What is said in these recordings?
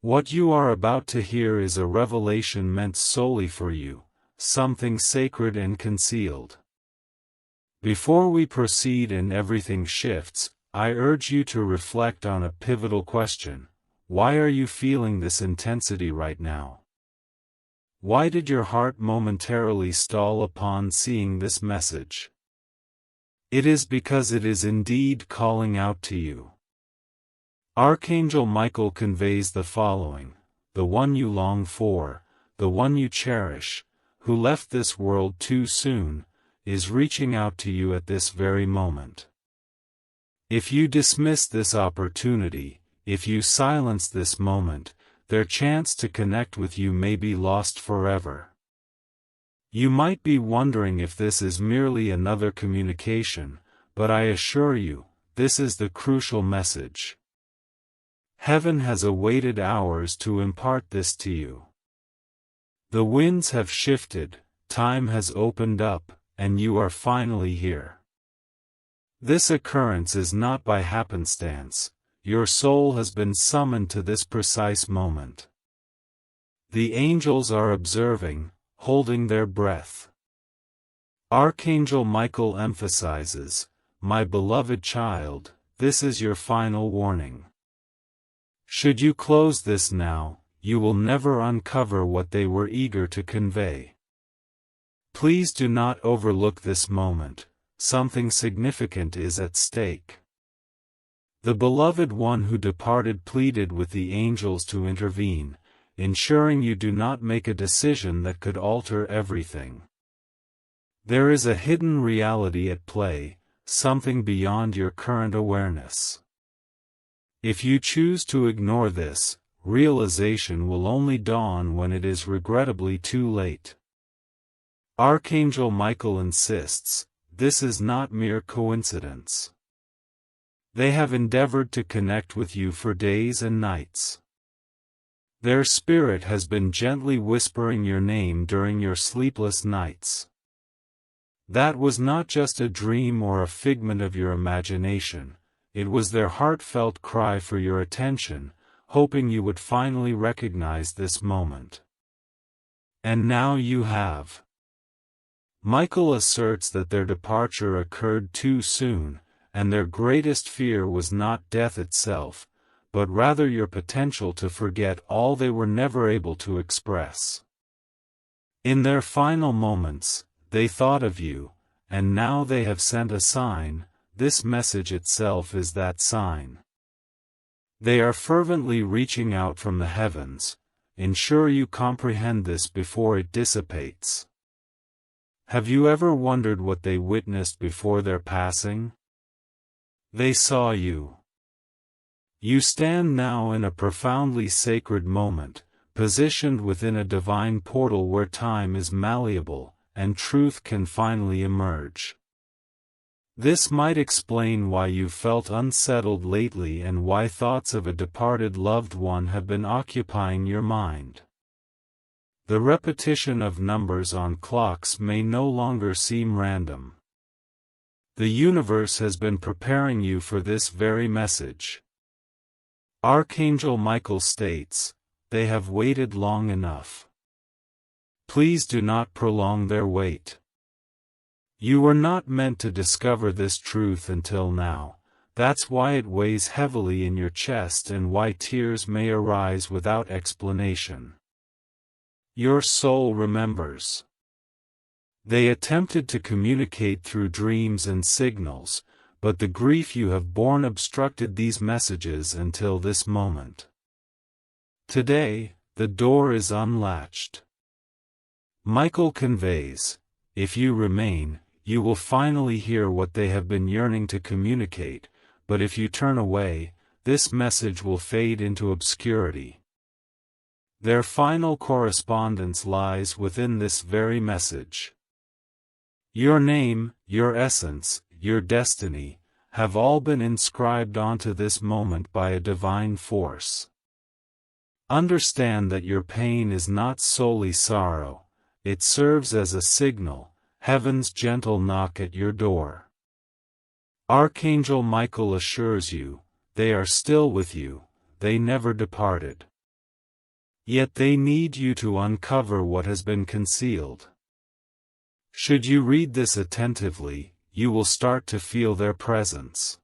What you are about to hear is a revelation meant solely for you, something sacred and concealed. Before we proceed and everything shifts, I urge you to reflect on a pivotal question. Why are you feeling this intensity right now? Why did your heart momentarily stall upon seeing this message? It is because it is indeed calling out to you. Archangel Michael conveys the following: the one you long for, the one you cherish, who left this world too soon, is reaching out to you at this very moment. If you dismiss this opportunity, if you silence this moment, their chance to connect with you may be lost forever. You might be wondering if this is merely another communication, but I assure you, this is the crucial message. Heaven has awaited hours to impart this to you. The winds have shifted, time has opened up, and you are finally here. This occurrence is not by happenstance. Your soul has been summoned to this precise moment. The angels are observing, holding their breath. Archangel Michael emphasizes, "My beloved child, this is your final warning. Should you close this now, you will never uncover what they were eager to convey. Please do not overlook this moment. Something significant is at stake." The beloved one who departed pleaded with the angels to intervene, ensuring you do not make a decision that could alter everything. There is a hidden reality at play, something beyond your current awareness. If you choose to ignore this, realization will only dawn when it is regrettably too late. Archangel Michael insists, this is not mere coincidence. They have endeavored to connect with you for days and nights. Their spirit has been gently whispering your name during your sleepless nights. That was not just a dream or a figment of your imagination, it was their heartfelt cry for your attention, hoping you would finally recognize this moment. And now you have. Michael asserts that their departure occurred too soon, and their greatest fear was not death itself, but rather your potential to forget all they were never able to express. In their final moments, they thought of you, and now they have sent a sign. This message itself is that sign. They are fervently reaching out from the heavens. Ensure you comprehend this before it dissipates. Have you ever wondered what they witnessed before their passing? They saw you. You stand now in a profoundly sacred moment, positioned within a divine portal where time is malleable, and truth can finally emerge. This might explain why you felt unsettled lately and why thoughts of a departed loved one have been occupying your mind. The repetition of numbers on clocks may no longer seem random. The universe has been preparing you for this very message. Archangel Michael states, they have waited long enough. Please do not prolong their wait. You were not meant to discover this truth until now. That's why it weighs heavily in your chest and why tears may arise without explanation. Your soul remembers. They attempted to communicate through dreams and signals, but the grief you have borne obstructed these messages until this moment. Today, the door is unlatched. Michael conveys, if you remain, you will finally hear what they have been yearning to communicate, but if you turn away, this message will fade into obscurity. Their final correspondence lies within this very message. Your name, your essence, your destiny, have all been inscribed onto this moment by a divine force. Understand that your pain is not solely sorrow, it serves as a signal, heaven's gentle knock at your door. Archangel Michael assures you, they are still with you, they never departed. Yet they need you to uncover what has been concealed. Should you read this attentively, you will start to feel their presence.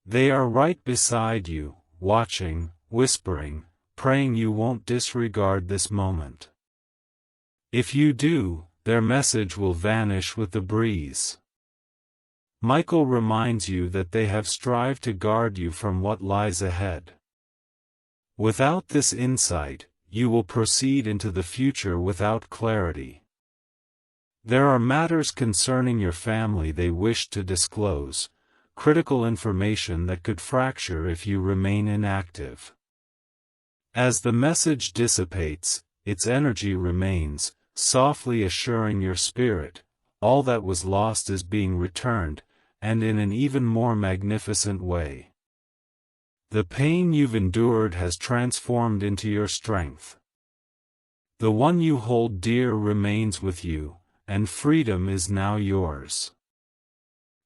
They are right beside you, watching, whispering, praying you won't disregard this moment. If you do, their message will vanish with the breeze. Michael reminds you that they have strived to guard you from what lies ahead. Without this insight, you will proceed into the future without clarity. There are matters concerning your family they wish to disclose, critical information that could fracture if you remain inactive. As the message dissipates, its energy remains, softly assuring your spirit, all that was lost is being returned, and in an even more magnificent way. The pain you've endured has transformed into your strength. The one you hold dear remains with you, and freedom is now yours.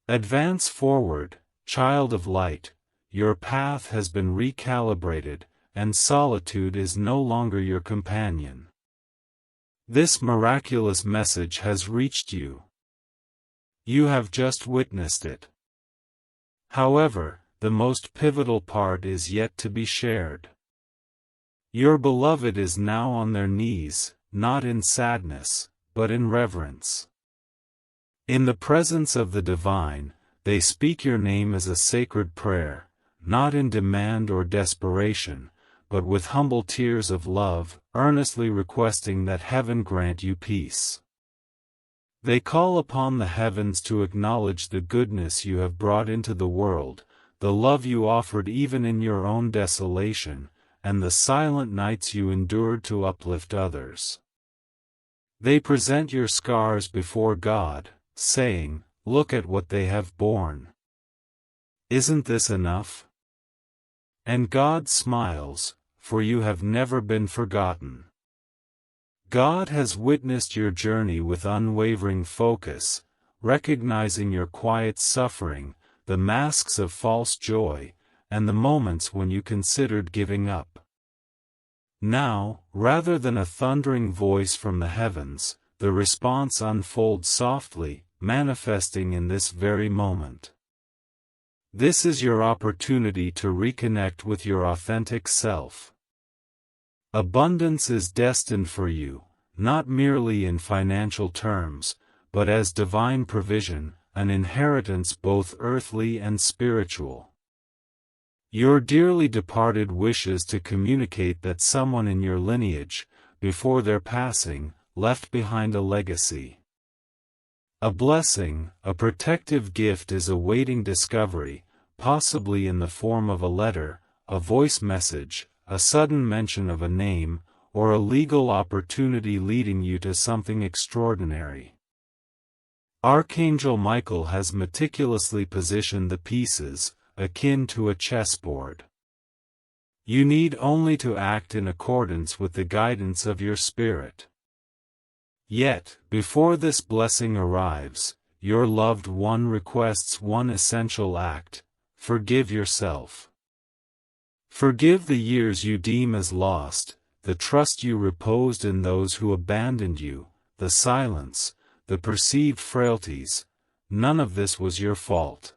Advance forward, child of light, your path has been recalibrated, and solitude is no longer your companion. This miraculous message has reached you. You have just witnessed it. However, the most pivotal part is yet to be shared. Your beloved is now on their knees, not in sadness, but in reverence. In the presence of the divine, they speak your name as a sacred prayer, not in demand or desperation, but with humble tears of love, earnestly requesting that heaven grant you peace. They call upon the heavens to acknowledge the goodness you have brought into the world, the love you offered even in your own desolation, and the silent nights you endured to uplift others. They present your scars before God, saying, "Look at what they have borne. Isn't this enough?" And God smiles, for you have never been forgotten. God has witnessed your journey with unwavering focus, recognizing your quiet suffering, the masks of false joy, and the moments when you considered giving up. Now, rather than a thundering voice from the heavens, the response unfolds softly, manifesting in this very moment. This is your opportunity to reconnect with your authentic self. Abundance is destined for you, not merely in financial terms, but as divine provision, an inheritance both earthly and spiritual. Your dearly departed wishes to communicate that someone in your lineage, before their passing, left behind a legacy. A blessing, a protective gift is awaiting discovery, possibly in the form of a letter, a voice message, a sudden mention of a name, or a legal opportunity leading you to something extraordinary. Archangel Michael has meticulously positioned the pieces, akin to a chessboard. You need only to act in accordance with the guidance of your spirit. Yet, before this blessing arrives, your loved one requests one essential act: forgive yourself. Forgive the years you deem as lost, the trust you reposed in those who abandoned you, the silence, the perceived frailties. None of this was your fault.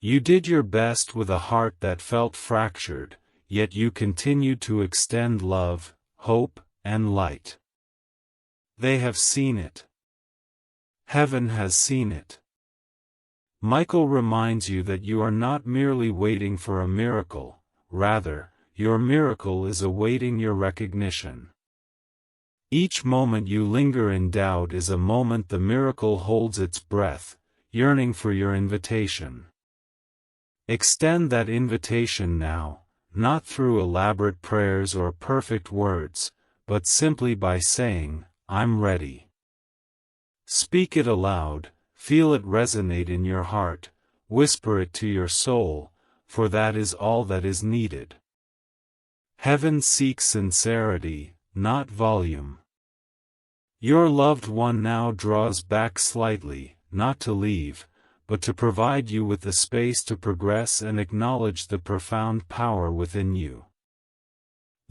You did your best with a heart that felt fractured, yet you continued to extend love, hope, and light. They have seen it. Heaven has seen it. Michael reminds you that you are not merely waiting for a miracle, rather, your miracle is awaiting your recognition. Each moment you linger in doubt is a moment the miracle holds its breath, yearning for your invitation. Extend that invitation now, not through elaborate prayers or perfect words, but simply by saying, "I'm ready." Speak it aloud, feel it resonate in your heart, whisper it to your soul, for that is all that is needed. Heaven seeks sincerity, not volume. Your loved one now draws back slightly, not to leave, but to provide you with the space to progress and acknowledge the profound power within you.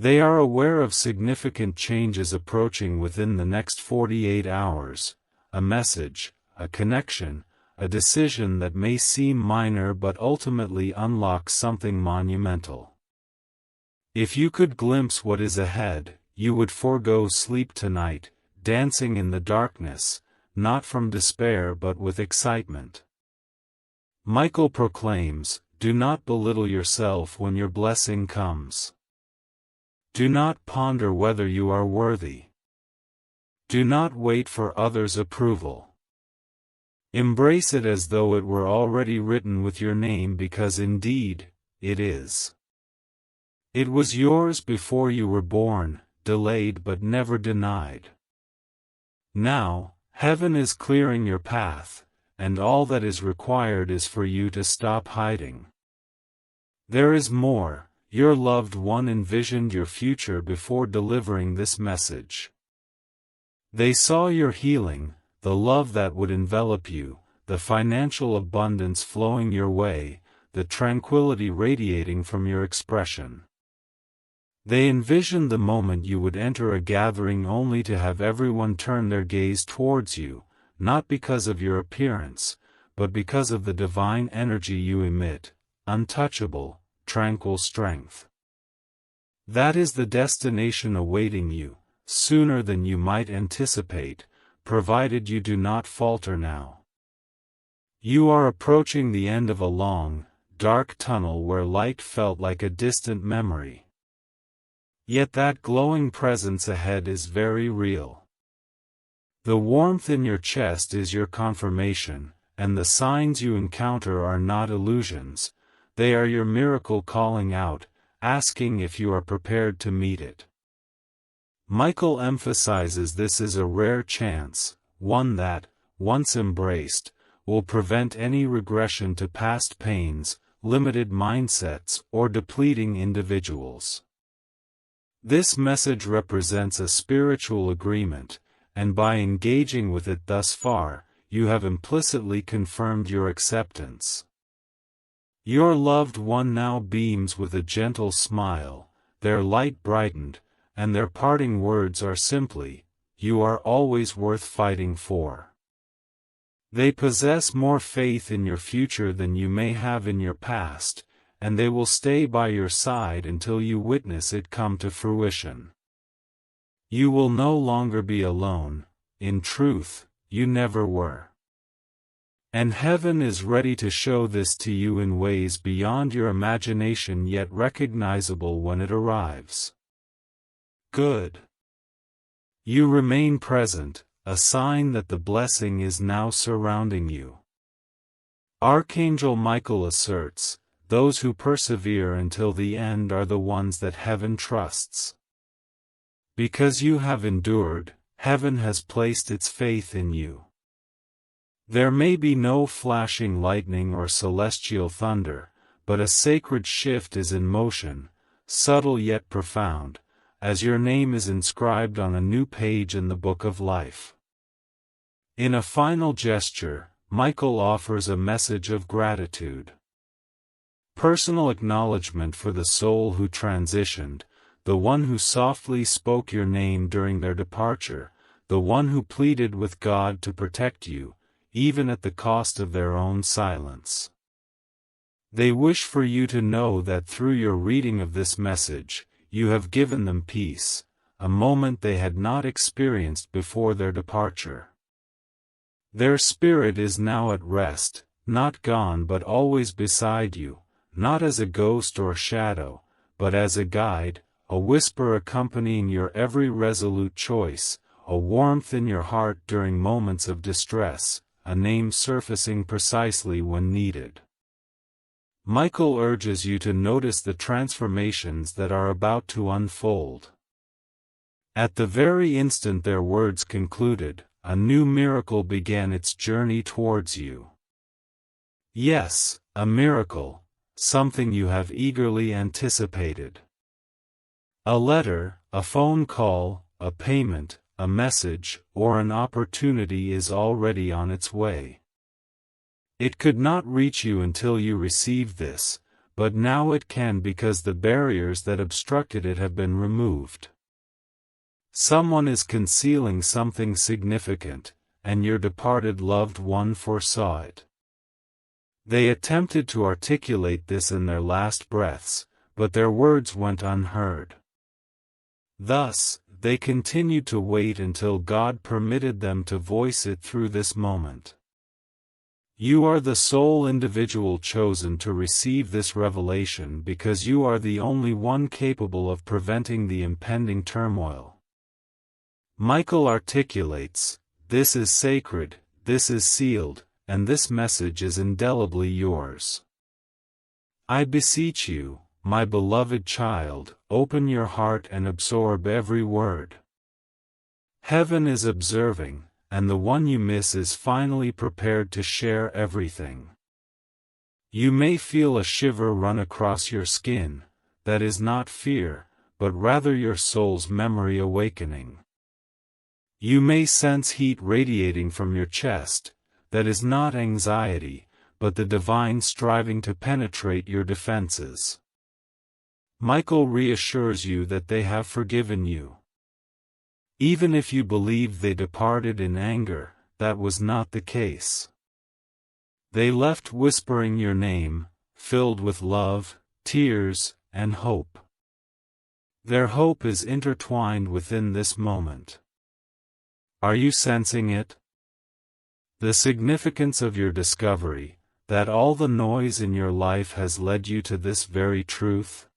They are aware of significant changes approaching within the next 48 hours, a message, a connection, a decision that may seem minor but ultimately unlocks something monumental. If you could glimpse what is ahead, you would forego sleep tonight, dancing in the darkness, not from despair but with excitement. Michael proclaims, "Do not belittle yourself when your blessing comes. Do not ponder whether you are worthy. Do not wait for others' approval. Embrace it as though it were already written with your name, because indeed, it is. It was yours before you were born, delayed but never denied. Now, heaven is clearing your path, and all that is required is for you to stop hiding. There is more. Your loved one envisioned your future before delivering this message. They saw your healing, the love that would envelop you, the financial abundance flowing your way, the tranquility radiating from your expression. They envisioned the moment you would enter a gathering only to have everyone turn their gaze towards you, not because of your appearance, but because of the divine energy you emit, untouchable, tranquil strength. That is the destination awaiting you, sooner than you might anticipate, provided you do not falter now. You are approaching the end of a long, dark tunnel where light felt like a distant memory. Yet that glowing presence ahead is very real. The warmth in your chest is your confirmation, and the signs you encounter are not illusions. They are your miracle calling out, asking if you are prepared to meet it. Michael emphasizes this is a rare chance, one that, once embraced, will prevent any regression to past pains, limited mindsets, or depleting individuals. This message represents a spiritual agreement, and by engaging with it thus far, you have implicitly confirmed your acceptance. Your loved one now beams with a gentle smile, their light brightened, and their parting words are simply, "You are always worth fighting for." They possess more faith in your future than you may have in your past, and they will stay by your side until you witness it come to fruition. You will no longer be alone. In truth, you never were. And heaven is ready to show this to you in ways beyond your imagination, yet recognizable when it arrives. Good. You remain present, a sign that the blessing is now surrounding you. Archangel Michael asserts, those who persevere until the end are the ones that heaven trusts. Because you have endured, heaven has placed its faith in you. There may be no flashing lightning or celestial thunder, but a sacred shift is in motion, subtle yet profound, as your name is inscribed on a new page in the book of life. In a final gesture, Michael offers a message of gratitude. Personal acknowledgement for the soul who transitioned, the one who softly spoke your name during their departure, the one who pleaded with God to protect you, even at the cost of their own silence. They wish for you to know that through your reading of this message, you have given them peace, a moment they had not experienced before their departure. Their spirit is now at rest, not gone but always beside you, not as a ghost or shadow, but as a guide, a whisper accompanying your every resolute choice, a warmth in your heart during moments of distress, a name surfacing precisely when needed. Michael urges you to notice the transformations that are about to unfold. At the very instant their words concluded, a new miracle began its journey towards you. Yes, a miracle, something you have eagerly anticipated. A letter, a phone call, a payment, a message, or an opportunity is already on its way. It could not reach you until you received this, but now it can because the barriers that obstructed it have been removed. Someone is concealing something significant, and your departed loved one foresaw it. They attempted to articulate this in their last breaths, but their words went unheard. Thus, they continued to wait until God permitted them to voice it through this moment. You are the sole individual chosen to receive this revelation because you are the only one capable of preventing the impending turmoil. Michael articulates, "This is sacred, this is sealed, and this message is indelibly yours. I beseech you, my beloved child, open your heart and absorb every word. Heaven is observing, and the one you miss is finally prepared to share everything. You may feel a shiver run across your skin. That is not fear, but rather your soul's memory awakening. You may sense heat radiating from your chest. That is not anxiety, but the divine striving to penetrate your defenses. Michael reassures you that they have forgiven you. Even if you believed they departed in anger, that was not the case. They left whispering your name, filled with love, tears, and hope. Their hope is intertwined within this moment. Are you sensing it? The significance of your discovery, that all the noise in your life has led you to this very truth?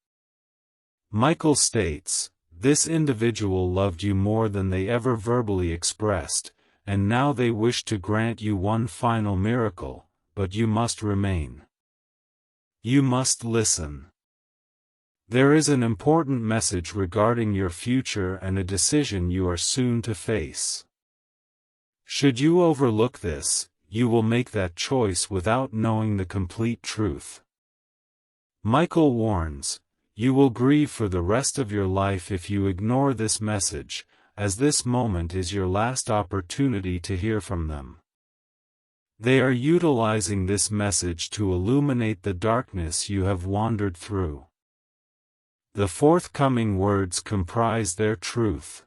Michael states, this individual loved you more than they ever verbally expressed, and now they wish to grant you one final miracle, but you must remain. You must listen. There is an important message regarding your future and a decision you are soon to face. Should you overlook this, you will make that choice without knowing the complete truth. Michael warns, you will grieve for the rest of your life if you ignore this message, as this moment is your last opportunity to hear from them. They are utilizing this message to illuminate the darkness you have wandered through. The forthcoming words comprise their truth.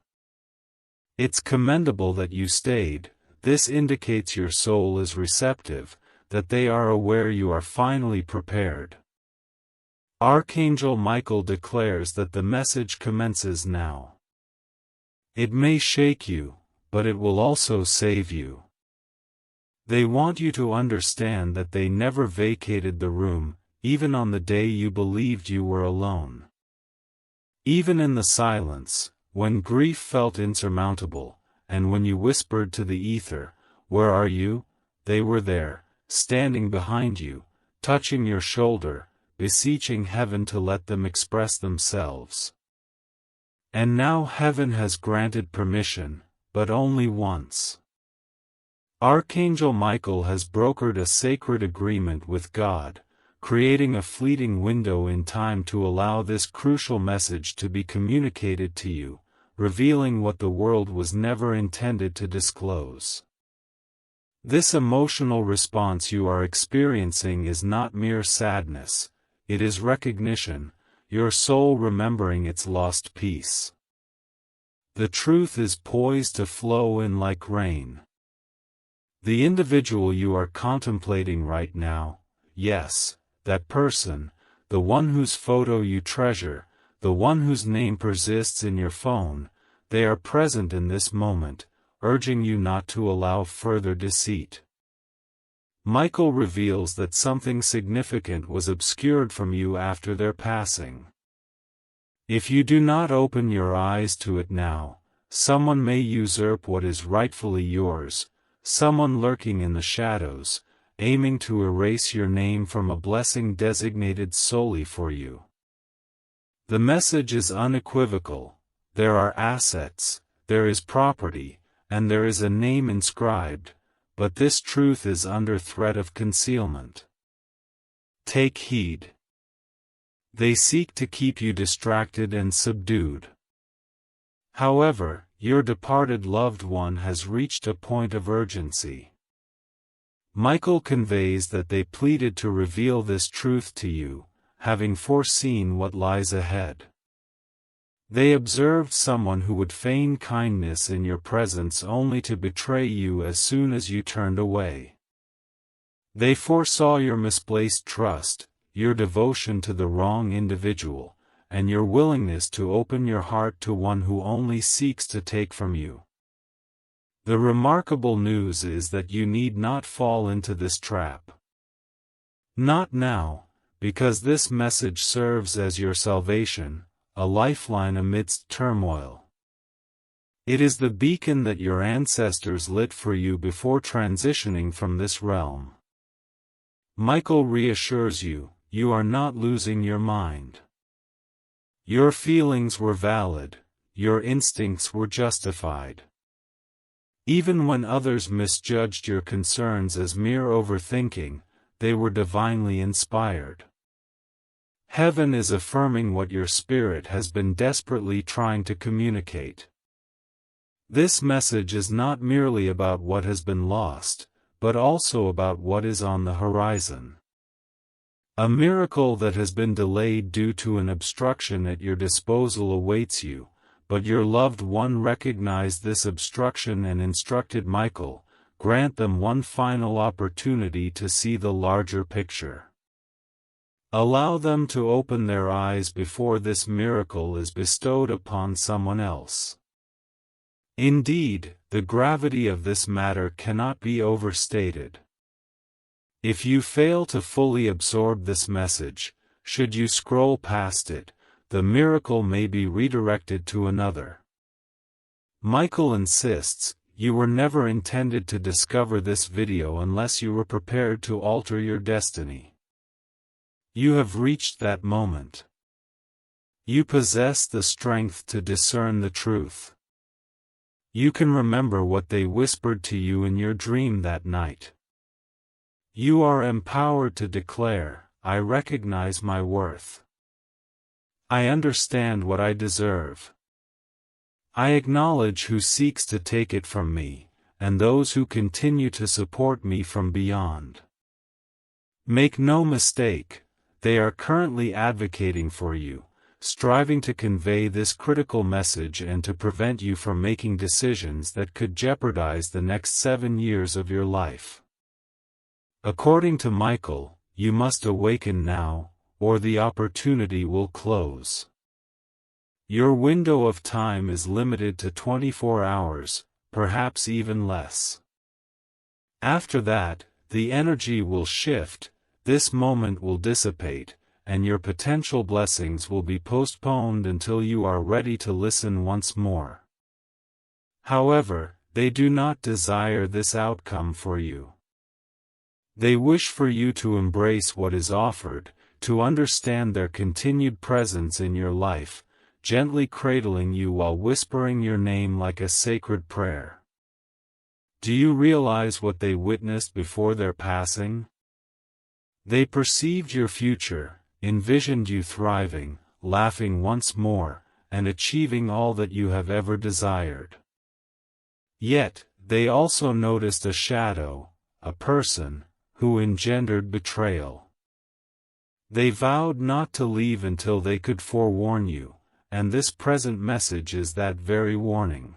It's commendable that you stayed. This indicates your soul is receptive, that they are aware you are finally prepared. Archangel Michael declares that the message commences now. It may shake you, but it will also save you. They want you to understand that they never vacated the room, even on the day you believed you were alone. Even in the silence, when grief felt insurmountable, and when you whispered to the ether, "Where are you?" they were there, standing behind you, touching your shoulder, beseeching heaven to let them express themselves. And now heaven has granted permission, but only once. Archangel Michael has brokered a sacred agreement with God, creating a fleeting window in time to allow this crucial message to be communicated to you, revealing what the world was never intended to disclose. This emotional response you are experiencing is not mere sadness, it is recognition, your soul remembering its lost peace. The truth is poised to flow in like rain. The individual you are contemplating right now, yes, that person, the one whose photo you treasure, the one whose name persists in your phone, they are present in this moment, urging you not to allow further deceit. Michael reveals that something significant was obscured from you after their passing. If you do not open your eyes to it now, someone may usurp what is rightfully yours, someone lurking in the shadows, aiming to erase your name from a blessing designated solely for you. The message is unequivocal. There are assets, there is property, and there is a name inscribed, but this truth is under threat of concealment. Take heed. They seek to keep you distracted and subdued. However, your departed loved one has reached a point of urgency. Michael conveys that they pleaded to reveal this truth to you, having foreseen what lies ahead. They observed someone who would feign kindness in your presence only to betray you as soon as you turned away. They foresaw your misplaced trust, your devotion to the wrong individual, and your willingness to open your heart to one who only seeks to take from you. The remarkable news is that you need not fall into this trap. Not now, because this message serves as your salvation, a lifeline amidst turmoil. It is the beacon that your ancestors lit for you before transitioning from this realm. Michael reassures you, you are not losing your mind. Your feelings were valid, your instincts were justified. Even when others misjudged your concerns as mere overthinking, they were divinely inspired. Heaven is affirming what your spirit has been desperately trying to communicate. This message is not merely about what has been lost, but also about what is on the horizon. A miracle that has been delayed due to an obstruction at your disposal awaits you, but your loved one recognized this obstruction and instructed Michael, grant them one final opportunity to see the larger picture. Allow them to open their eyes before this miracle is bestowed upon someone else. Indeed, the gravity of this matter cannot be overstated. If you fail to fully absorb this message, should you scroll past it, the miracle may be redirected to another. Michael insists, you were never intended to discover this video unless you were prepared to alter your destiny. You have reached that moment. You possess the strength to discern the truth. You can remember what they whispered to you in your dream that night. You are empowered to declare, I recognize my worth. I understand what I deserve. I acknowledge who seeks to take it from me, and those who continue to support me from beyond. Make no mistake, they are currently advocating for you, striving to convey this critical message and to prevent you from making decisions that could jeopardize the next 7 years of your life. According to Michael, you must awaken now, or the opportunity will close. Your window of time is limited to 24 hours, perhaps even less. After that, the energy will shift, this moment will dissipate, and your potential blessings will be postponed until you are ready to listen once more. However, they do not desire this outcome for you. They wish for you to embrace what is offered, to understand their continued presence in your life, gently cradling you while whispering your name like a sacred prayer. Do you realize what they witnessed before their passing? They perceived your future, envisioned you thriving, laughing once more, and achieving all that you have ever desired. Yet, they also noticed a shadow, a person, who engendered betrayal. They vowed not to leave until they could forewarn you, and this present message is that very warning.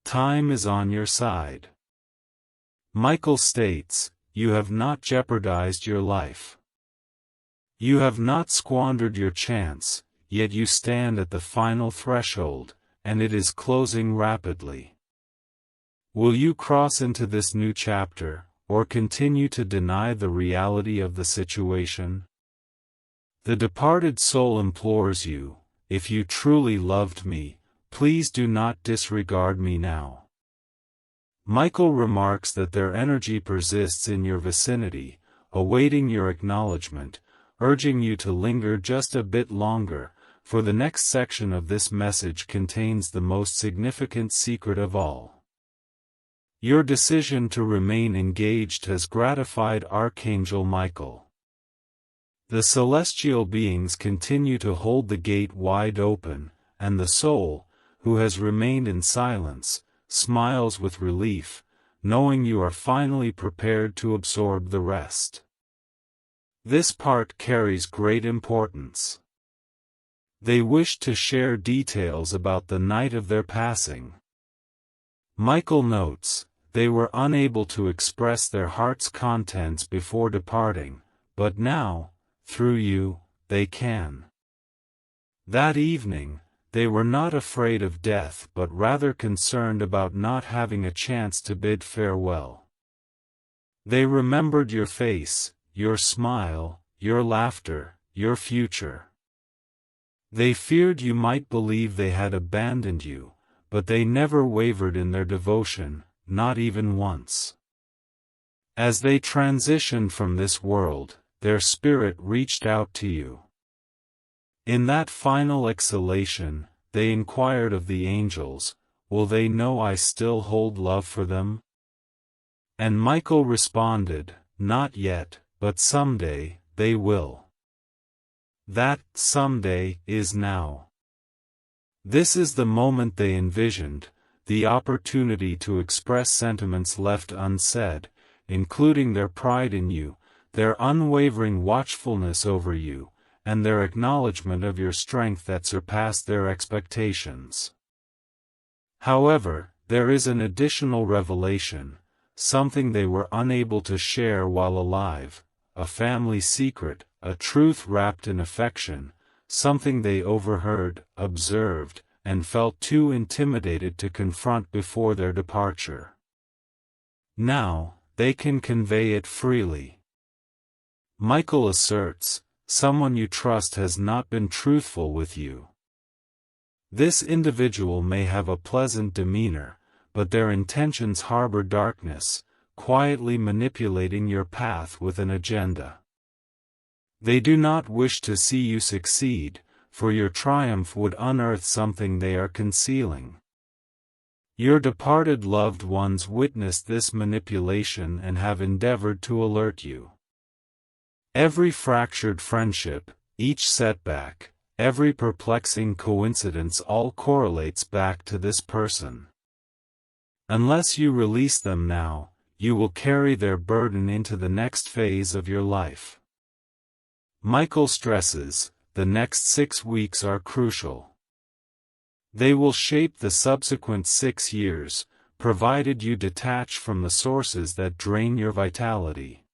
Time is on your side. Michael states, you have not jeopardized your life. You have not squandered your chance, yet you stand at the final threshold, and it is closing rapidly. Will you cross into this new chapter, or continue to deny the reality of the situation? The departed soul implores you, if you truly loved me, please do not disregard me now. Michael remarks that their energy persists in your vicinity, awaiting your acknowledgement, urging you to linger just a bit longer, for the next section of this message contains the most significant secret of all. Your decision to remain engaged has gratified Archangel Michael. The celestial beings continue to hold the gate wide open, and the soul, who has remained in silence, smiles with relief, knowing you are finally prepared to absorb the rest. This part carries great importance. They wished to share details about the night of their passing. Michael notes, they were unable to express their heart's contents before departing, but now, through you, they can. That evening, they were not afraid of death but rather concerned about not having a chance to bid farewell. They remembered your face, your smile, your laughter, your future. They feared you might believe they had abandoned you, but they never wavered in their devotion, not even once. As they transitioned from this world, their spirit reached out to you. In that final exhalation, they inquired of the angels, "Will they know I still hold love for them?" And Michael responded, "Not yet, but someday, they will." That someday is now. This is the moment they envisioned, the opportunity to express sentiments left unsaid, including their pride in you, their unwavering watchfulness over you, and their acknowledgement of your strength that surpassed their expectations. However, there is an additional revelation, something they were unable to share while alive, a family secret, a truth wrapped in affection, something they overheard, observed, and felt too intimidated to confront before their departure. Now, they can convey it freely. Michael asserts, someone you trust has not been truthful with you. This individual may have a pleasant demeanor, but their intentions harbor darkness, quietly manipulating your path with an agenda. They do not wish to see you succeed, for your triumph would unearth something they are concealing. Your departed loved ones witnessed this manipulation and have endeavored to alert you. Every fractured friendship, each setback, every perplexing coincidence all correlates back to this person. Unless you release them now, you will carry their burden into the next phase of your life. Michael stresses, the next 6 weeks are crucial. They will shape the subsequent 6 years, provided you detach from the sources that drain your vitality.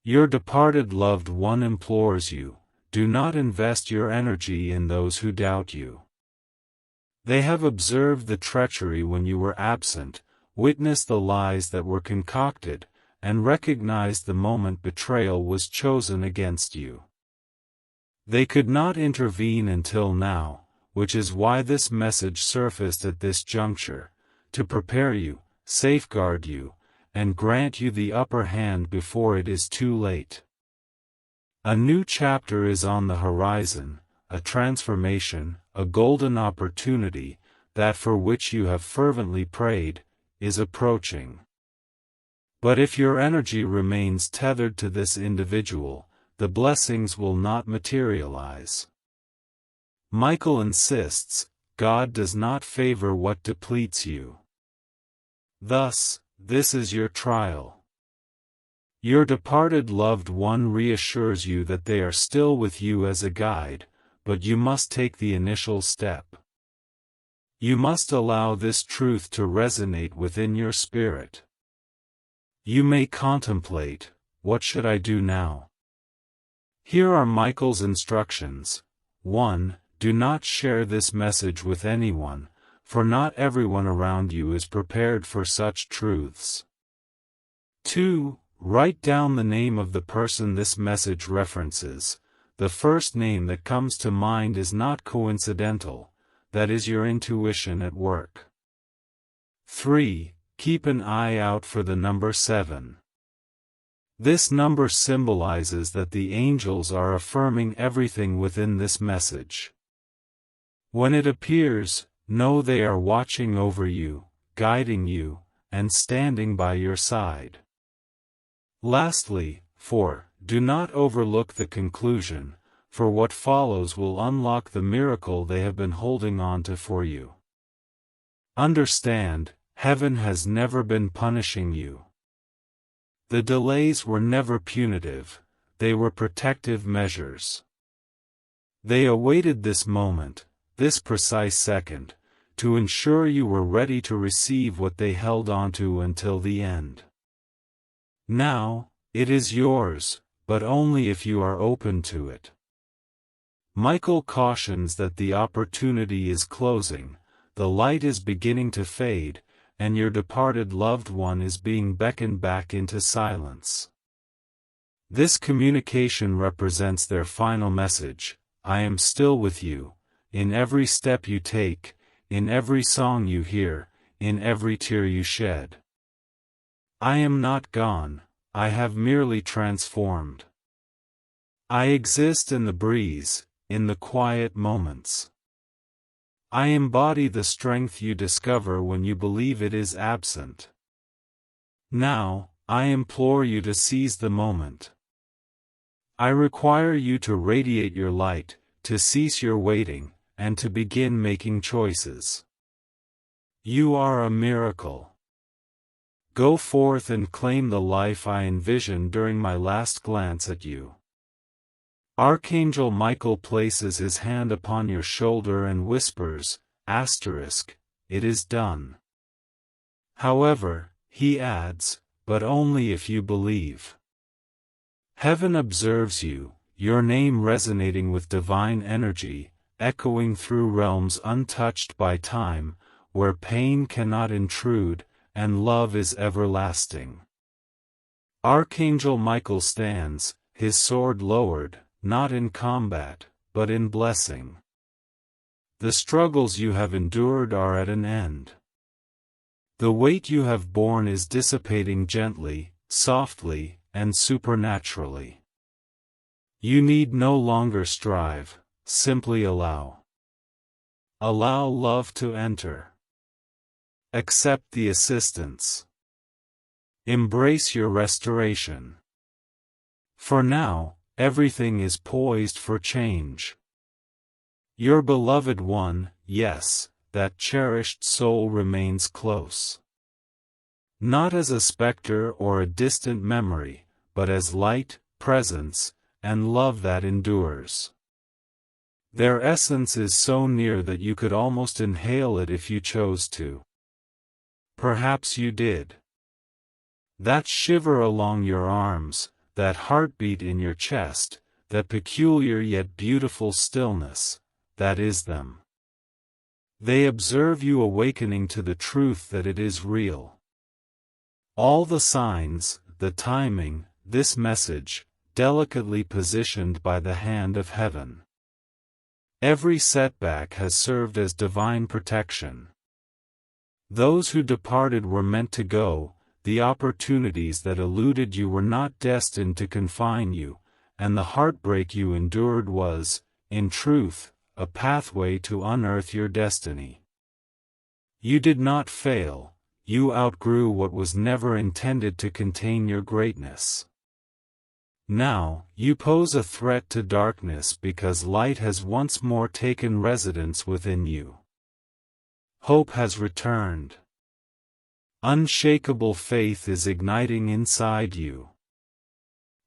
Your departed loved one implores you, do not invest your energy in those who doubt you. They have observed the treachery when you were absent, witnessed the lies that were concocted, and recognized the moment betrayal was chosen against you. They could not intervene until now, which is why this message surfaced at this juncture, to prepare you, safeguard you, and grant you the upper hand before it is too late. A new chapter is on the horizon, a transformation, a golden opportunity, that for which you have fervently prayed, is approaching. But if your energy remains tethered to this individual, the blessings will not materialize. Michael insists, God does not favor what depletes you. Thus, this is your trial. Your departed loved one reassures you that they are still with you as a guide, but you must take the initial step. You must allow this truth to resonate within your spirit. You may contemplate, what should I do now? Here are Michael's instructions. 1. Do not share this message with anyone, for not everyone around you is prepared for such truths. 2. Write down the name of the person this message references. The first name that comes to mind is not coincidental, that is your intuition at work. 3. Keep an eye out for the number 7. This number symbolizes that the angels are affirming everything within this message. When it appears, know they are watching over you, guiding you, and standing by your side. Lastly, 4. Do not overlook the conclusion, for what follows will unlock the miracle they have been holding on to for you. Understand, heaven has never been punishing you. The delays were never punitive, they were protective measures. They awaited this moment, this precise second, to ensure you were ready to receive what they held onto until the end. Now, it is yours, but only if you are open to it. Michael cautions that the opportunity is closing, the light is beginning to fade, and your departed loved one is being beckoned back into silence. This communication represents their final message: I am still with you, in every step you take, in every song you hear, in every tear you shed. I am not gone, I have merely transformed. I exist in the breeze, in the quiet moments. I embody the strength you discover when you believe it is absent. Now, I implore you to seize the moment. I require you to radiate your light, to cease your waiting, and to begin making choices. You are a miracle. Go forth and claim the life I envisioned during my last glance at you. Archangel Michael places his hand upon your shoulder and whispers, "It is done." However, he adds, but only if you believe. Heaven observes you, your name resonating with divine energy, echoing through realms untouched by time, where pain cannot intrude, and love is everlasting. Archangel Michael stands, his sword lowered, not in combat, but in blessing. The struggles you have endured are at an end. The weight you have borne is dissipating gently, softly, and supernaturally. You need no longer strive, simply allow. Allow love to enter. Accept the assistance. Embrace your restoration. For now, everything is poised for change. Your beloved one, yes, that cherished soul remains close. Not as a specter or a distant memory, but as light, presence, and love that endures. Their essence is so near that you could almost inhale it if you chose to. Perhaps you did. That shiver along your arms, that heartbeat in your chest, that peculiar yet beautiful stillness, that is them. They observe you awakening to the truth that it is real. All the signs, the timing, this message, delicately positioned by the hand of heaven. Every setback has served as divine protection. Those who departed were meant to go, the opportunities that eluded you were not destined to confine you, and the heartbreak you endured was, in truth, a pathway to unearth your destiny. You did not fail, you outgrew what was never intended to contain your greatness. Now, you pose a threat to darkness because light has once more taken residence within you. Hope has returned. Unshakable faith is igniting inside you.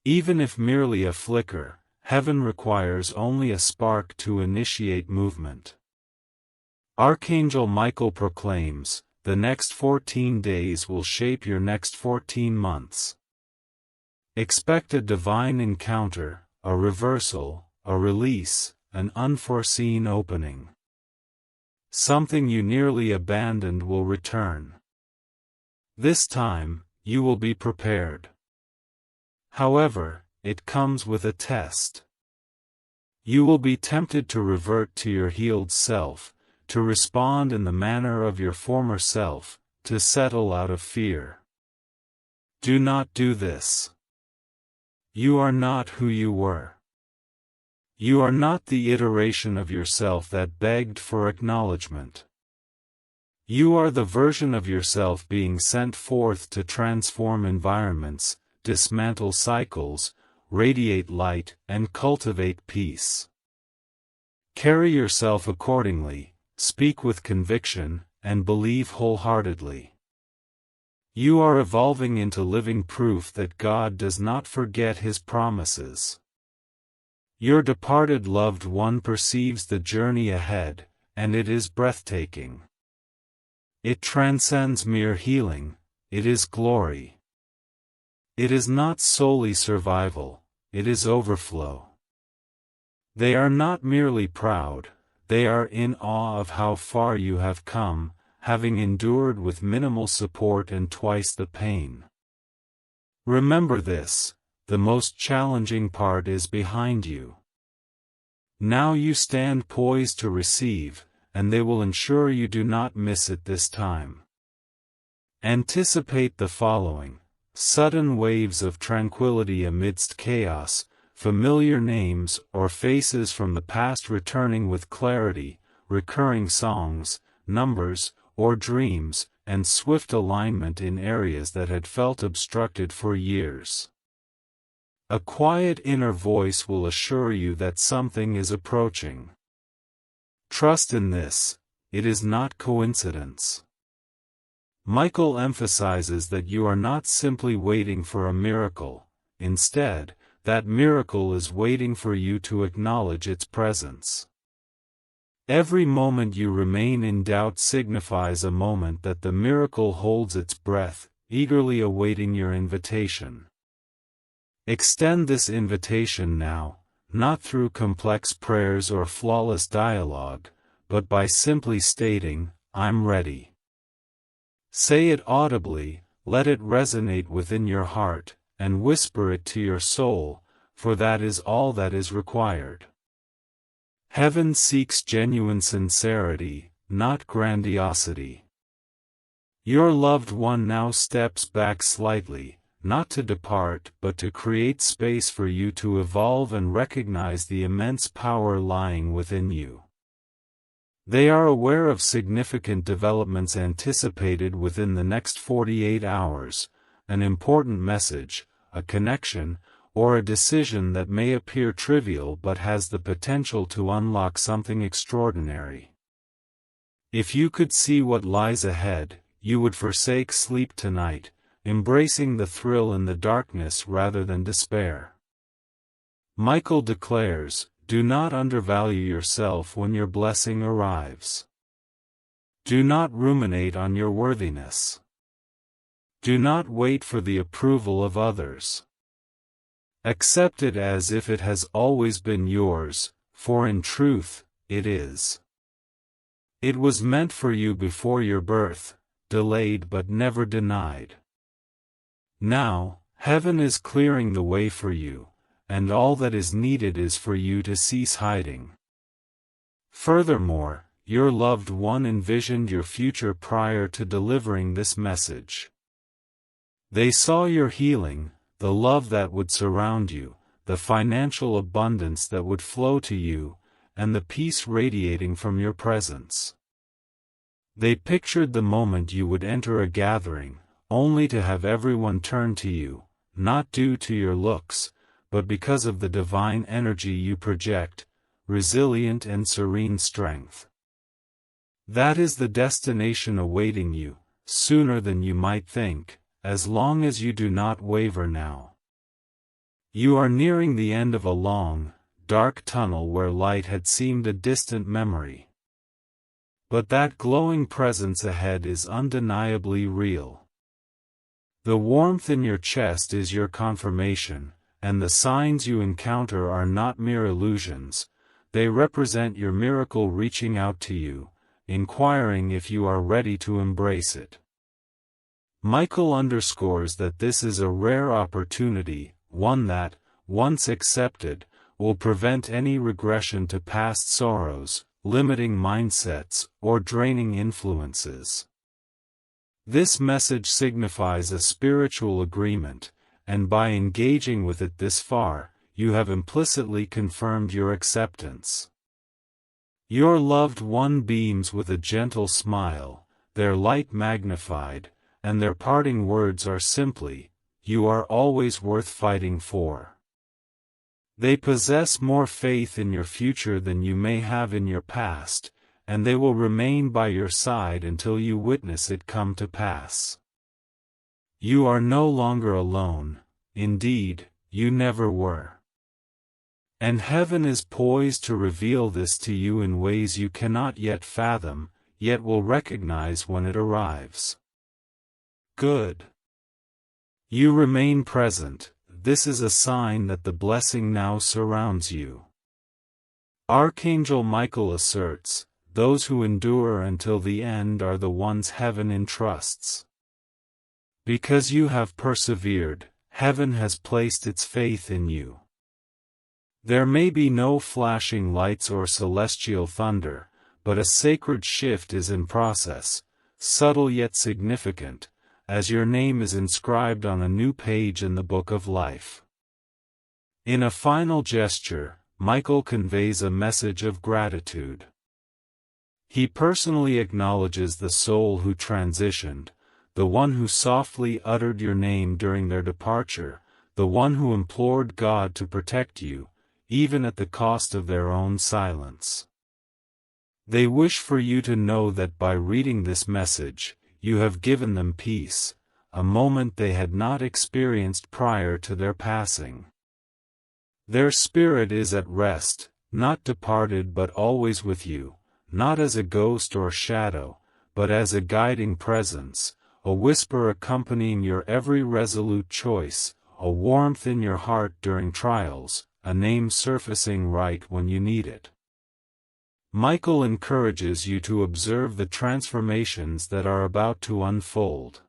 Even if merely a flicker, heaven requires only a spark to initiate movement. Archangel Michael proclaims, the next 14 days will shape your next 14 months. Expect a divine encounter, a reversal, a release, an unforeseen opening. Something you nearly abandoned will return. This time, you will be prepared. However, it comes with a test. You will be tempted to revert to your healed self, to respond in the manner of your former self, to settle out of fear. Do not do this. You are not who you were. You are not the iteration of yourself that begged for acknowledgement. You are the version of yourself being sent forth to transform environments, dismantle cycles, radiate light, and cultivate peace. Carry yourself accordingly, speak with conviction, and believe wholeheartedly. You are evolving into living proof that God does not forget His promises. Your departed loved one perceives the journey ahead, and it is breathtaking. It transcends mere healing, it is glory. It is not solely survival, it is overflow. They are not merely proud, they are in awe of how far you have come, having endured with minimal support and twice the pain. Remember this, the most challenging part is behind you. Now you stand poised to receive, and they will ensure you do not miss it this time. Anticipate the following: sudden waves of tranquility amidst chaos, familiar names or faces from the past returning with clarity, recurring songs, numbers, or dreams, and swift alignment in areas that had felt obstructed for years. A quiet inner voice will assure you that something is approaching. Trust in this, it is not coincidence. Michael emphasizes that you are not simply waiting for a miracle, instead, that miracle is waiting for you to acknowledge its presence. Every moment you remain in doubt signifies a moment that the miracle holds its breath, eagerly awaiting your invitation. Extend this invitation now, not through complex prayers or flawless dialogue, but by simply stating, "I'm ready." Say it audibly, let it resonate within your heart, and whisper it to your soul, for that is all that is required. Heaven seeks genuine sincerity, not grandiosity. Your loved one now steps back slightly, not to depart but to create space for you to evolve and recognize the immense power lying within you. They are aware of significant developments anticipated within the next 48 hours, an important message, a connection, or a decision that may appear trivial but has the potential to unlock something extraordinary. If you could see what lies ahead, you would forsake sleep tonight, embracing the thrill in the darkness rather than despair. Michael declares, do not undervalue yourself when your blessing arrives. Do not ruminate on your worthiness. Do not wait for the approval of others. Accept it as if it has always been yours, for in truth, it is. It was meant for you before your birth, delayed but never denied. Now, heaven is clearing the way for you, and all that is needed is for you to cease hiding. Furthermore, your loved one envisioned your future prior to delivering this message. They saw your healing, the love that would surround you, the financial abundance that would flow to you, and the peace radiating from your presence. They pictured the moment you would enter a gathering, only to have everyone turn to you, not due to your looks, but because of the divine energy you project, resilient and serene strength. That is the destination awaiting you, sooner than you might think, as long as you do not waver now. You are nearing the end of a long, dark tunnel where light had seemed a distant memory. But that glowing presence ahead is undeniably real. The warmth in your chest is your confirmation, and the signs you encounter are not mere illusions, they represent your miracle reaching out to you, inquiring if you are ready to embrace it. Michael underscores that this is a rare opportunity, one that, once accepted, will prevent any regression to past sorrows, limiting mindsets, or draining influences. This message signifies a spiritual agreement, and by engaging with it this far, you have implicitly confirmed your acceptance. Your loved one beams with a gentle smile, their light magnified, and their parting words are simply, "You are always worth fighting for." They possess more faith in your future than you may have in your past, and they will remain by your side until you witness it come to pass. You are no longer alone, indeed, you never were. And heaven is poised to reveal this to you in ways you cannot yet fathom, yet will recognize when it arrives. Good. You remain present, this is a sign that the blessing now surrounds you. Archangel Michael asserts, those who endure until the end are the ones heaven entrusts. Because you have persevered, heaven has placed its faith in you. There may be no flashing lights or celestial thunder, but a sacred shift is in process, subtle yet significant, as your name is inscribed on a new page in the book of life. In a final gesture, Michael conveys a message of gratitude. He personally acknowledges the soul who transitioned, the one who softly uttered your name during their departure, the one who implored God to protect you, even at the cost of their own silence. They wish for you to know that by reading this message, you have given them peace, a moment they had not experienced prior to their passing. Their spirit is at rest, not departed but always with you, not as a ghost or shadow, but as a guiding presence, a whisper accompanying your every resolute choice, a warmth in your heart during trials, a name surfacing right when you need it. Michael encourages you to observe the transformations that are about to unfold.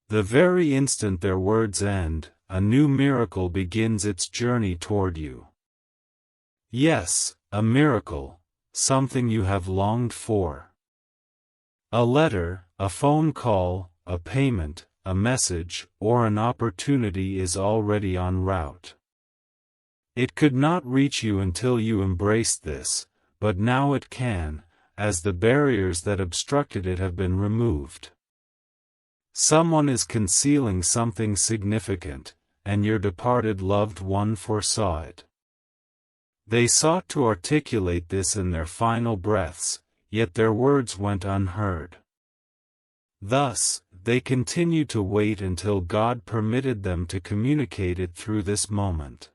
The very instant their words end, a new miracle begins its journey toward you. Yes, a miracle, something you have longed for. A letter, a phone call, a payment, a message, or an opportunity is already en route. It could not reach you until you embraced this, but now it can, as the barriers that obstructed it have been removed. Someone is concealing something significant, and your departed loved one foresaw it. They sought to articulate this in their final breaths, yet their words went unheard. Thus, they continued to wait until God permitted them to communicate it through this moment.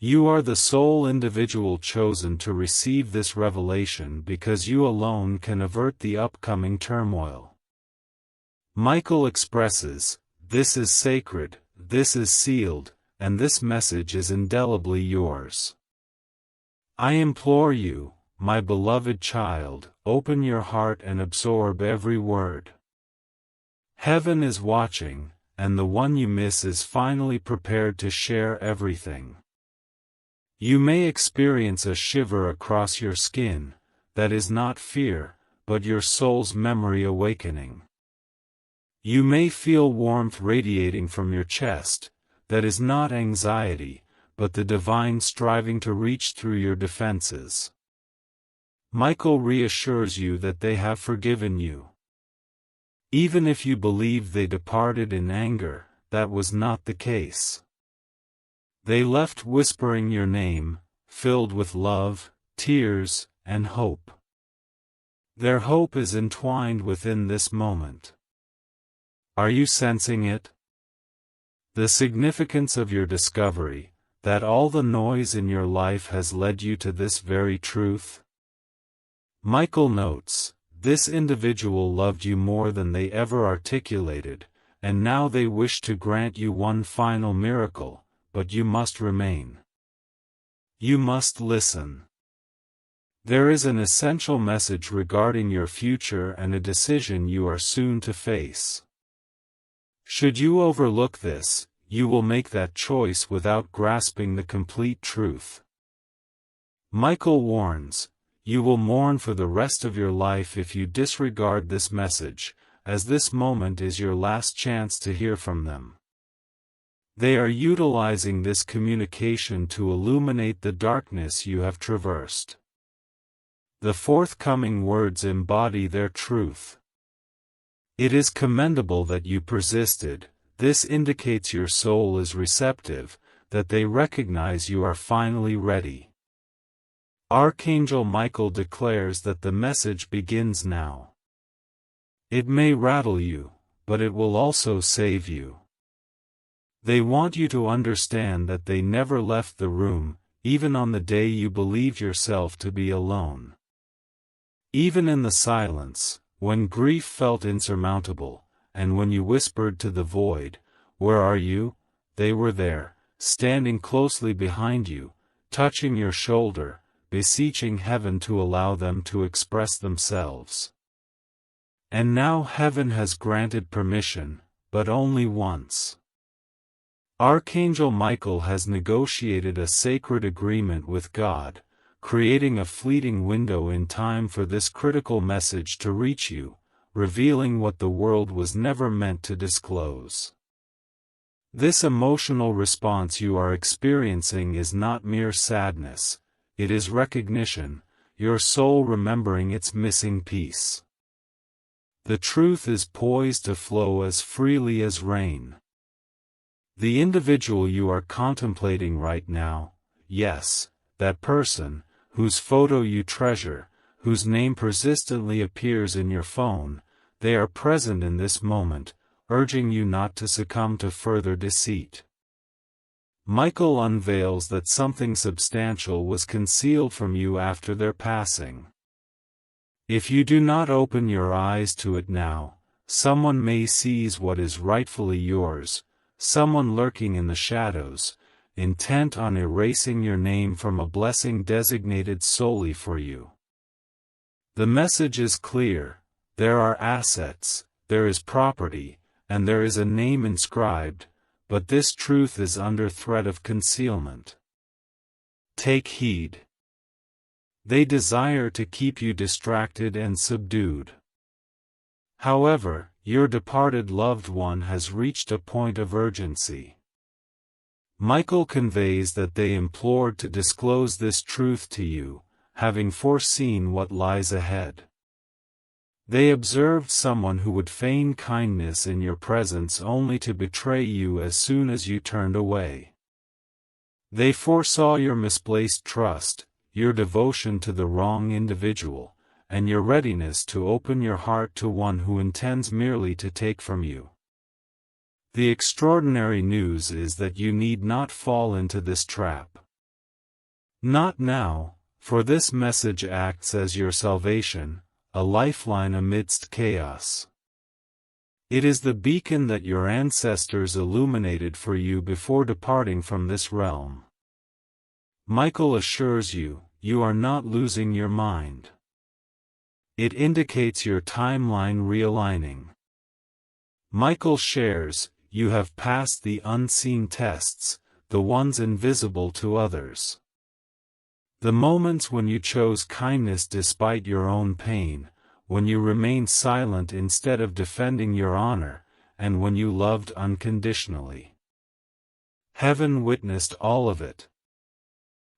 You are the sole individual chosen to receive this revelation because you alone can avert the upcoming turmoil. Michael expresses, "This is sacred, this is sealed, and this message is indelibly yours. I implore you, my beloved child, open your heart and absorb every word. Heaven is watching, and the one you miss is finally prepared to share everything." You may experience a shiver across your skin, that is not fear, but your soul's memory awakening. You may feel warmth radiating from your chest, that is not anxiety, but the divine striving to reach through your defenses. Michael reassures you that they have forgiven you. Even if you believed they departed in anger, that was not the case. They left whispering your name, filled with love, tears, and hope. Their hope is entwined within this moment. Are you sensing it? The significance of your discovery, that all the noise in your life has led you to this very truth? Michael notes, this individual loved you more than they ever articulated, and now they wish to grant you one final miracle, but you must remain. You must listen. There is an essential message regarding your future and a decision you are soon to face. Should you overlook this, you will make that choice without grasping the complete truth. Michael warns, you will mourn for the rest of your life if you disregard this message, as this moment is your last chance to hear from them. They are utilizing this communication to illuminate the darkness you have traversed. The forthcoming words embody their truth. It is commendable that you persisted. This indicates your soul is receptive, that they recognize you are finally ready. Archangel Michael declares that the message begins now. It may rattle you, but it will also save you. They want you to understand that they never left the room, even on the day you believed yourself to be alone. Even in the silence, when grief felt insurmountable, and when you whispered to the void, "Where are you?" they were there, standing closely behind you, touching your shoulder, beseeching heaven to allow them to express themselves. And now heaven has granted permission, but only once. Archangel Michael has negotiated a sacred agreement with God, creating a fleeting window in time for this critical message to reach you, revealing what the world was never meant to disclose. This emotional response you are experiencing is not mere sadness, it is recognition, your soul remembering its missing piece. The truth is poised to flow as freely as rain. The individual you are contemplating right now, yes, that person, whose photo you treasure, whose name persistently appears in your phone, they are present in this moment, urging you not to succumb to further deceit. Michael unveils that something substantial was concealed from you after their passing. If you do not open your eyes to it now, someone may seize what is rightfully yours, someone lurking in the shadows, intent on erasing your name from a blessing designated solely for you. The message is clear: there are assets, there is property, and there is a name inscribed, but this truth is under threat of concealment. Take heed. They desire to keep you distracted and subdued. However, your departed loved one has reached a point of urgency. Michael conveys that they implored to disclose this truth to you, having foreseen what lies ahead. They observed someone who would feign kindness in your presence only to betray you as soon as you turned away. They foresaw your misplaced trust, your devotion to the wrong individual, and your readiness to open your heart to one who intends merely to take from you. The extraordinary news is that you need not fall into this trap. Not now, for this message acts as your salvation, a lifeline amidst chaos. It is the beacon that your ancestors illuminated for you before departing from this realm. Michael assures you, you are not losing your mind. It indicates your timeline realigning. Michael shares, you have passed the unseen tests, the ones invisible to others. The moments when you chose kindness despite your own pain, when you remained silent instead of defending your honor, and when you loved unconditionally. Heaven witnessed all of it.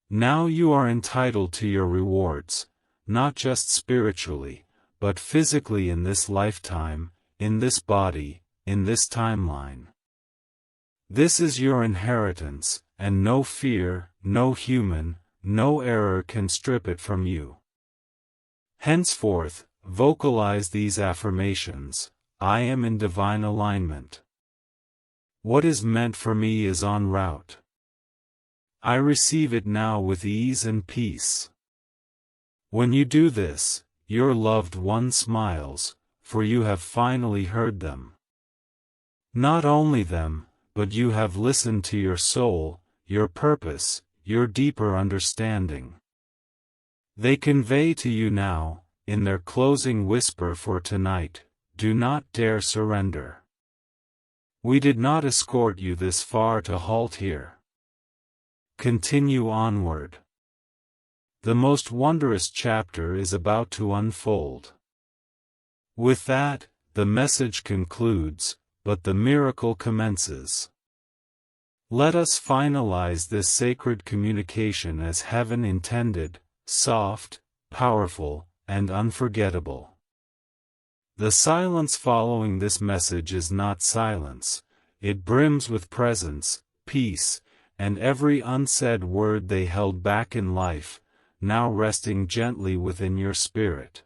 Now you are entitled to your rewards, not just spiritually, but physically in this lifetime, in this body, in this timeline. This is your inheritance, and no fear, no human, no error can strip it from you. Henceforth, vocalize these affirmations: I am in divine alignment. What is meant for me is en route. I receive it now with ease and peace. When you do this, your loved one smiles, for you have finally heard them. Not only them, but you have listened to your soul, your purpose, your deeper understanding. They convey to you now, in their closing whisper for tonight, do not dare surrender. We did not escort you this far to halt here. Continue onward. The most wondrous chapter is about to unfold. With that, the message concludes, but the miracle commences. Let us finalize this sacred communication as heaven intended, soft, powerful, and unforgettable. The silence following this message is not silence, it brims with presence, peace, and every unsaid word they held back in life, now resting gently within your spirit.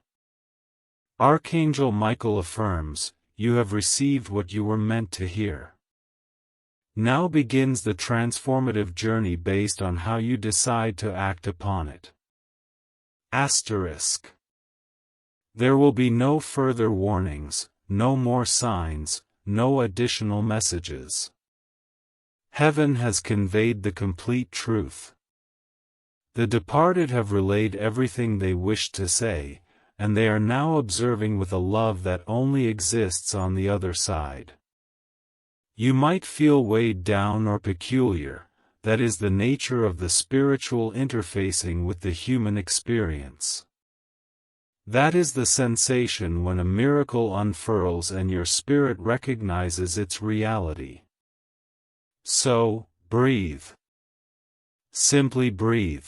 Archangel Michael affirms, you have received what you were meant to hear. Now begins the transformative journey based on how you decide to act upon it. Asterisk. There will be no further warnings, no more signs, no additional messages. Heaven has conveyed the complete truth. The departed have relayed everything they wished to say, and they are now observing with a love that only exists on the other side. You might feel weighed down or peculiar, that is the nature of the spiritual interfacing with the human experience. That is the sensation when a miracle unfurls and your spirit recognizes its reality. So, breathe. Simply breathe.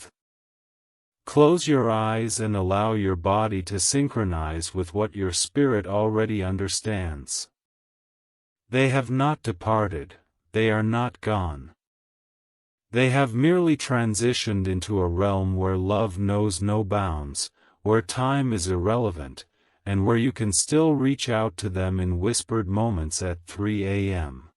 Close your eyes and allow your body to synchronize with what your spirit already understands. They have not departed, they are not gone. They have merely transitioned into a realm where love knows no bounds, where time is irrelevant, and where you can still reach out to them in whispered moments at 3 a.m.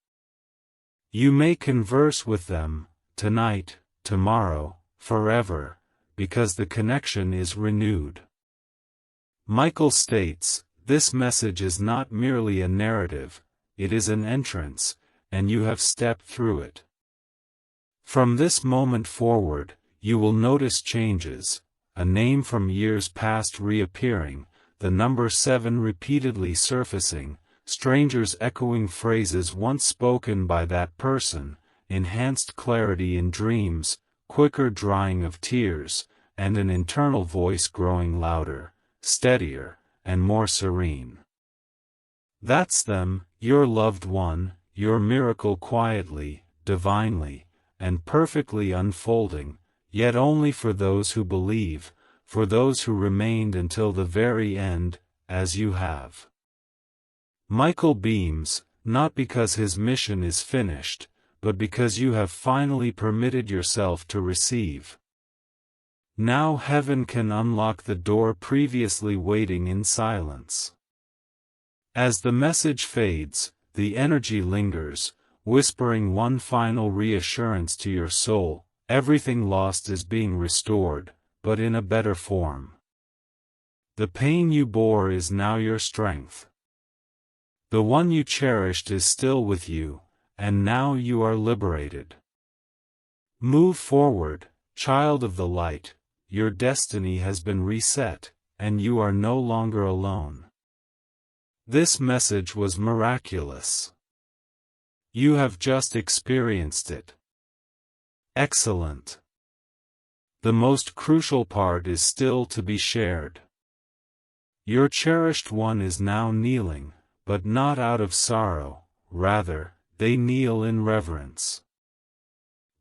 You may converse with them, tonight, tomorrow, forever, because the connection is renewed. Michael states, this message is not merely a narrative, it is an entrance, and you have stepped through it. From this moment forward, you will notice changes, a name from years past reappearing, the number 7 repeatedly surfacing, strangers echoing phrases once spoken by that person, enhanced clarity in dreams, quicker drying of tears, and an internal voice growing louder, steadier, and more serene. That's them, your loved one, your miracle quietly, divinely, and perfectly unfolding, yet only for those who believe, for those who remained until the very end, as you have. Michael beams, not because his mission is finished, but because you have finally permitted yourself to receive. Now heaven can unlock the door previously waiting in silence. As the message fades, the energy lingers, whispering one final reassurance to your soul, everything lost is being restored, but in a better form. The pain you bore is now your strength. The one you cherished is still with you, and now you are liberated. Move forward, child of the light, your destiny has been reset, and you are no longer alone. This message was miraculous. You have just experienced it. Excellent. The most crucial part is still to be shared. Your cherished one is now kneeling, but not out of sorrow, rather, they kneel in reverence.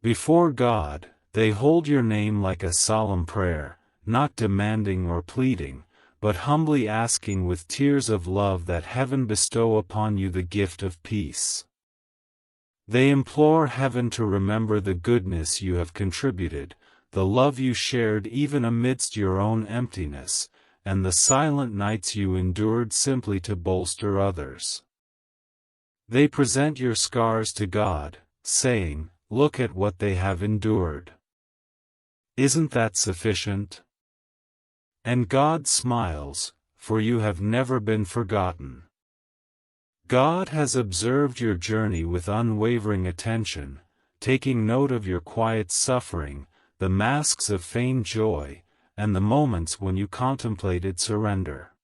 Before God, they hold your name like a solemn prayer, not demanding or pleading, but humbly asking with tears of love that heaven bestow upon you the gift of peace. They implore heaven to remember the goodness you have contributed, the love you shared even amidst your own emptiness, and the silent nights you endured simply to bolster others. They present your scars to God, saying, "Look at what they have endured. Isn't that sufficient?" And God smiles, for you have never been forgotten. God has observed your journey with unwavering attention, taking note of your quiet suffering, the masks of feigned joy, and the moments when you contemplated surrender.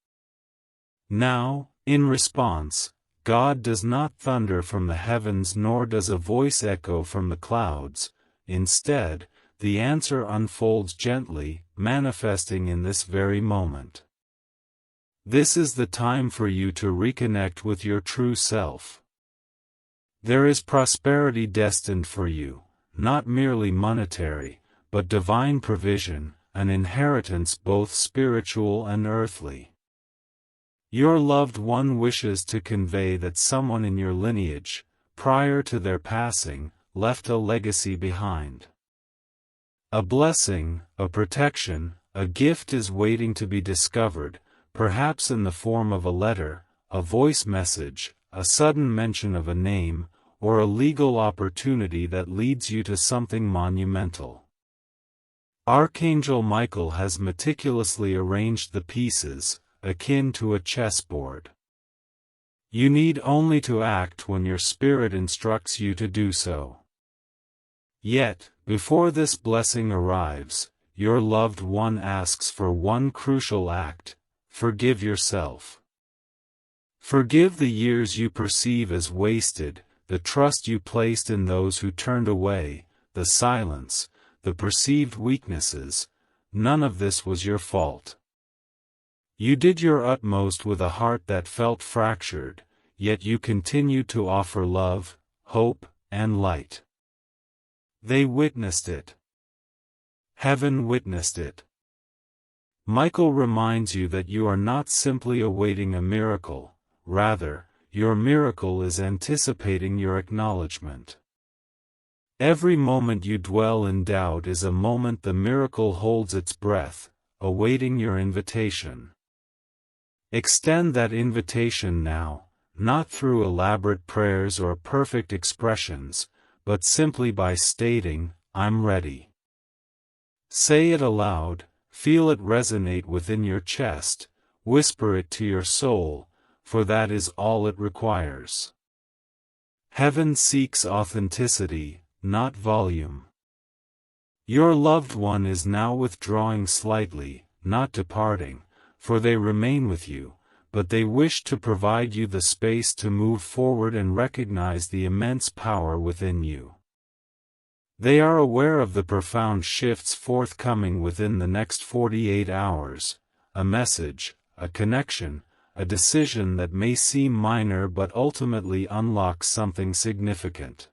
Now, in response, God does not thunder from the heavens nor does a voice echo from the clouds. Instead, the answer unfolds gently, manifesting in this very moment. This is the time for you to reconnect with your true self. There is prosperity destined for you, not merely monetary, but divine provision, an inheritance both spiritual and earthly. Your loved one wishes to convey that someone in your lineage, prior to their passing, left a legacy behind. A blessing, a protection, a gift is waiting to be discovered, perhaps in the form of a letter, a voice message, a sudden mention of a name, or a legal opportunity that leads you to something monumental. Archangel Michael has meticulously arranged the pieces, akin to a chessboard. You need only to act when your spirit instructs you to do so. Yet, before this blessing arrives, your loved one asks for one crucial act: forgive yourself. Forgive the years you perceive as wasted, the trust you placed in those who turned away, the silence, the perceived weaknesses. None of this was your fault. You did your utmost with a heart that felt fractured, yet you continued to offer love, hope, and light. They witnessed it. Heaven witnessed it. Michael reminds you that you are not simply awaiting a miracle, rather, your miracle is anticipating your acknowledgement. Every moment you dwell in doubt is a moment the miracle holds its breath, awaiting your invitation. Extend that invitation now, not through elaborate prayers or perfect expressions, but simply by stating, "I'm ready." Say it aloud, feel it resonate within your chest, whisper it to your soul, for that is all it requires. Heaven seeks authenticity, not volume. Your loved one is now withdrawing slightly, not departing, for they remain with you, but they wish to provide you the space to move forward and recognize the immense power within you. They are aware of the profound shifts forthcoming within the next 48 hours, a message, a connection, a decision that may seem minor but ultimately unlocks something significant.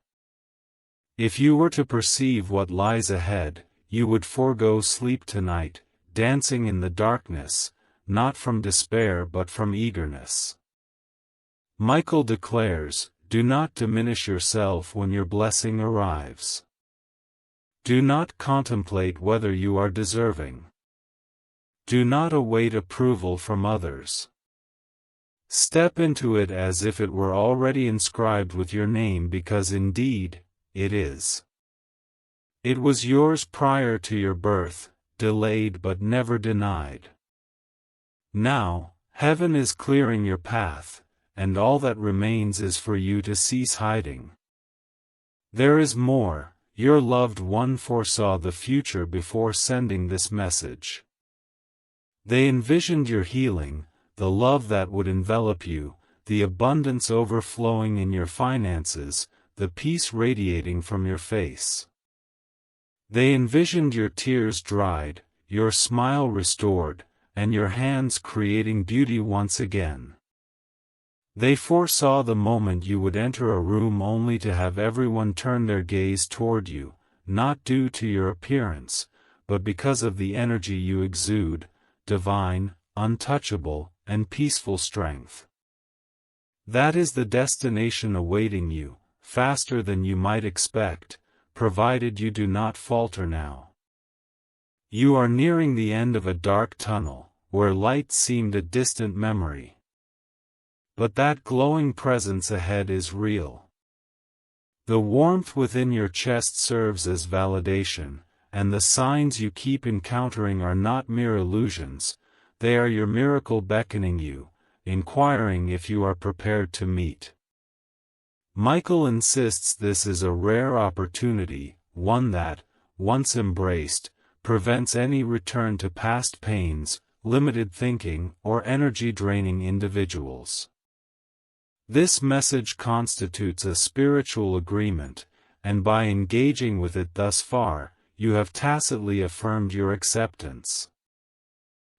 If you were to perceive what lies ahead, you would forego sleep tonight, dancing in the darkness, not from despair but from eagerness. Michael declares, do not diminish yourself when your blessing arrives. Do not contemplate whether you are deserving. Do not await approval from others. Step into it as if it were already inscribed with your name, because indeed, it is. It was yours prior to your birth, delayed but never denied. Now, heaven is clearing your path, and all that remains is for you to cease hiding. There is more. Your loved one foresaw the future before sending this message. They envisioned your healing, the love that would envelop you, the abundance overflowing in your finances, the peace radiating from your face. They envisioned your tears dried, your smile restored, and your hands creating beauty once again. They foresaw the moment you would enter a room only to have everyone turn their gaze toward you, not due to your appearance, but because of the energy you exude, divine, untouchable, and peaceful strength. That is the destination awaiting you, faster than you might expect, provided you do not falter now. You are nearing the end of a dark tunnel, where light seemed a distant memory. But that glowing presence ahead is real. The warmth within your chest serves as validation, and the signs you keep encountering are not mere illusions, they are your miracle beckoning you, inquiring if you are prepared to meet. Michael insists this is a rare opportunity, one that, once embraced, prevents any return to past pains, limited thinking, or energy-draining individuals. This message constitutes a spiritual agreement, and by engaging with it thus far, you have tacitly affirmed your acceptance.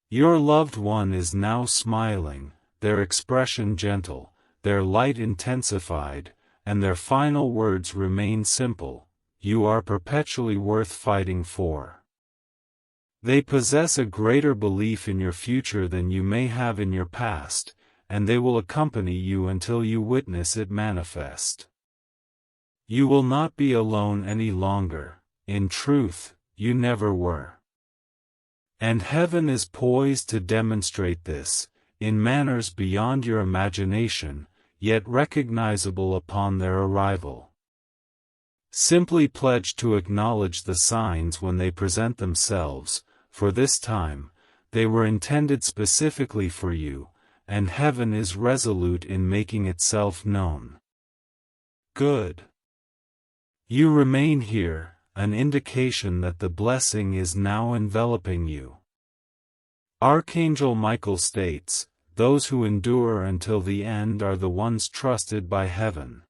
Your loved one is now smiling, their expression gentle, their light intensified, and their final words remain simple: you are perpetually worth fighting for. They possess a greater belief in your future than you may have in your past, and they will accompany you until you witness it manifest. You will not be alone any longer, in truth, you never were. And heaven is poised to demonstrate this, in manners beyond your imagination, yet recognizable upon their arrival. Simply pledge to acknowledge the signs when they present themselves, for this time, they were intended specifically for you, and heaven is resolute in making itself known. Good. You remain here, an indication that the blessing is now enveloping you. Archangel Michael states, "Those who endure until the end are the ones trusted by heaven."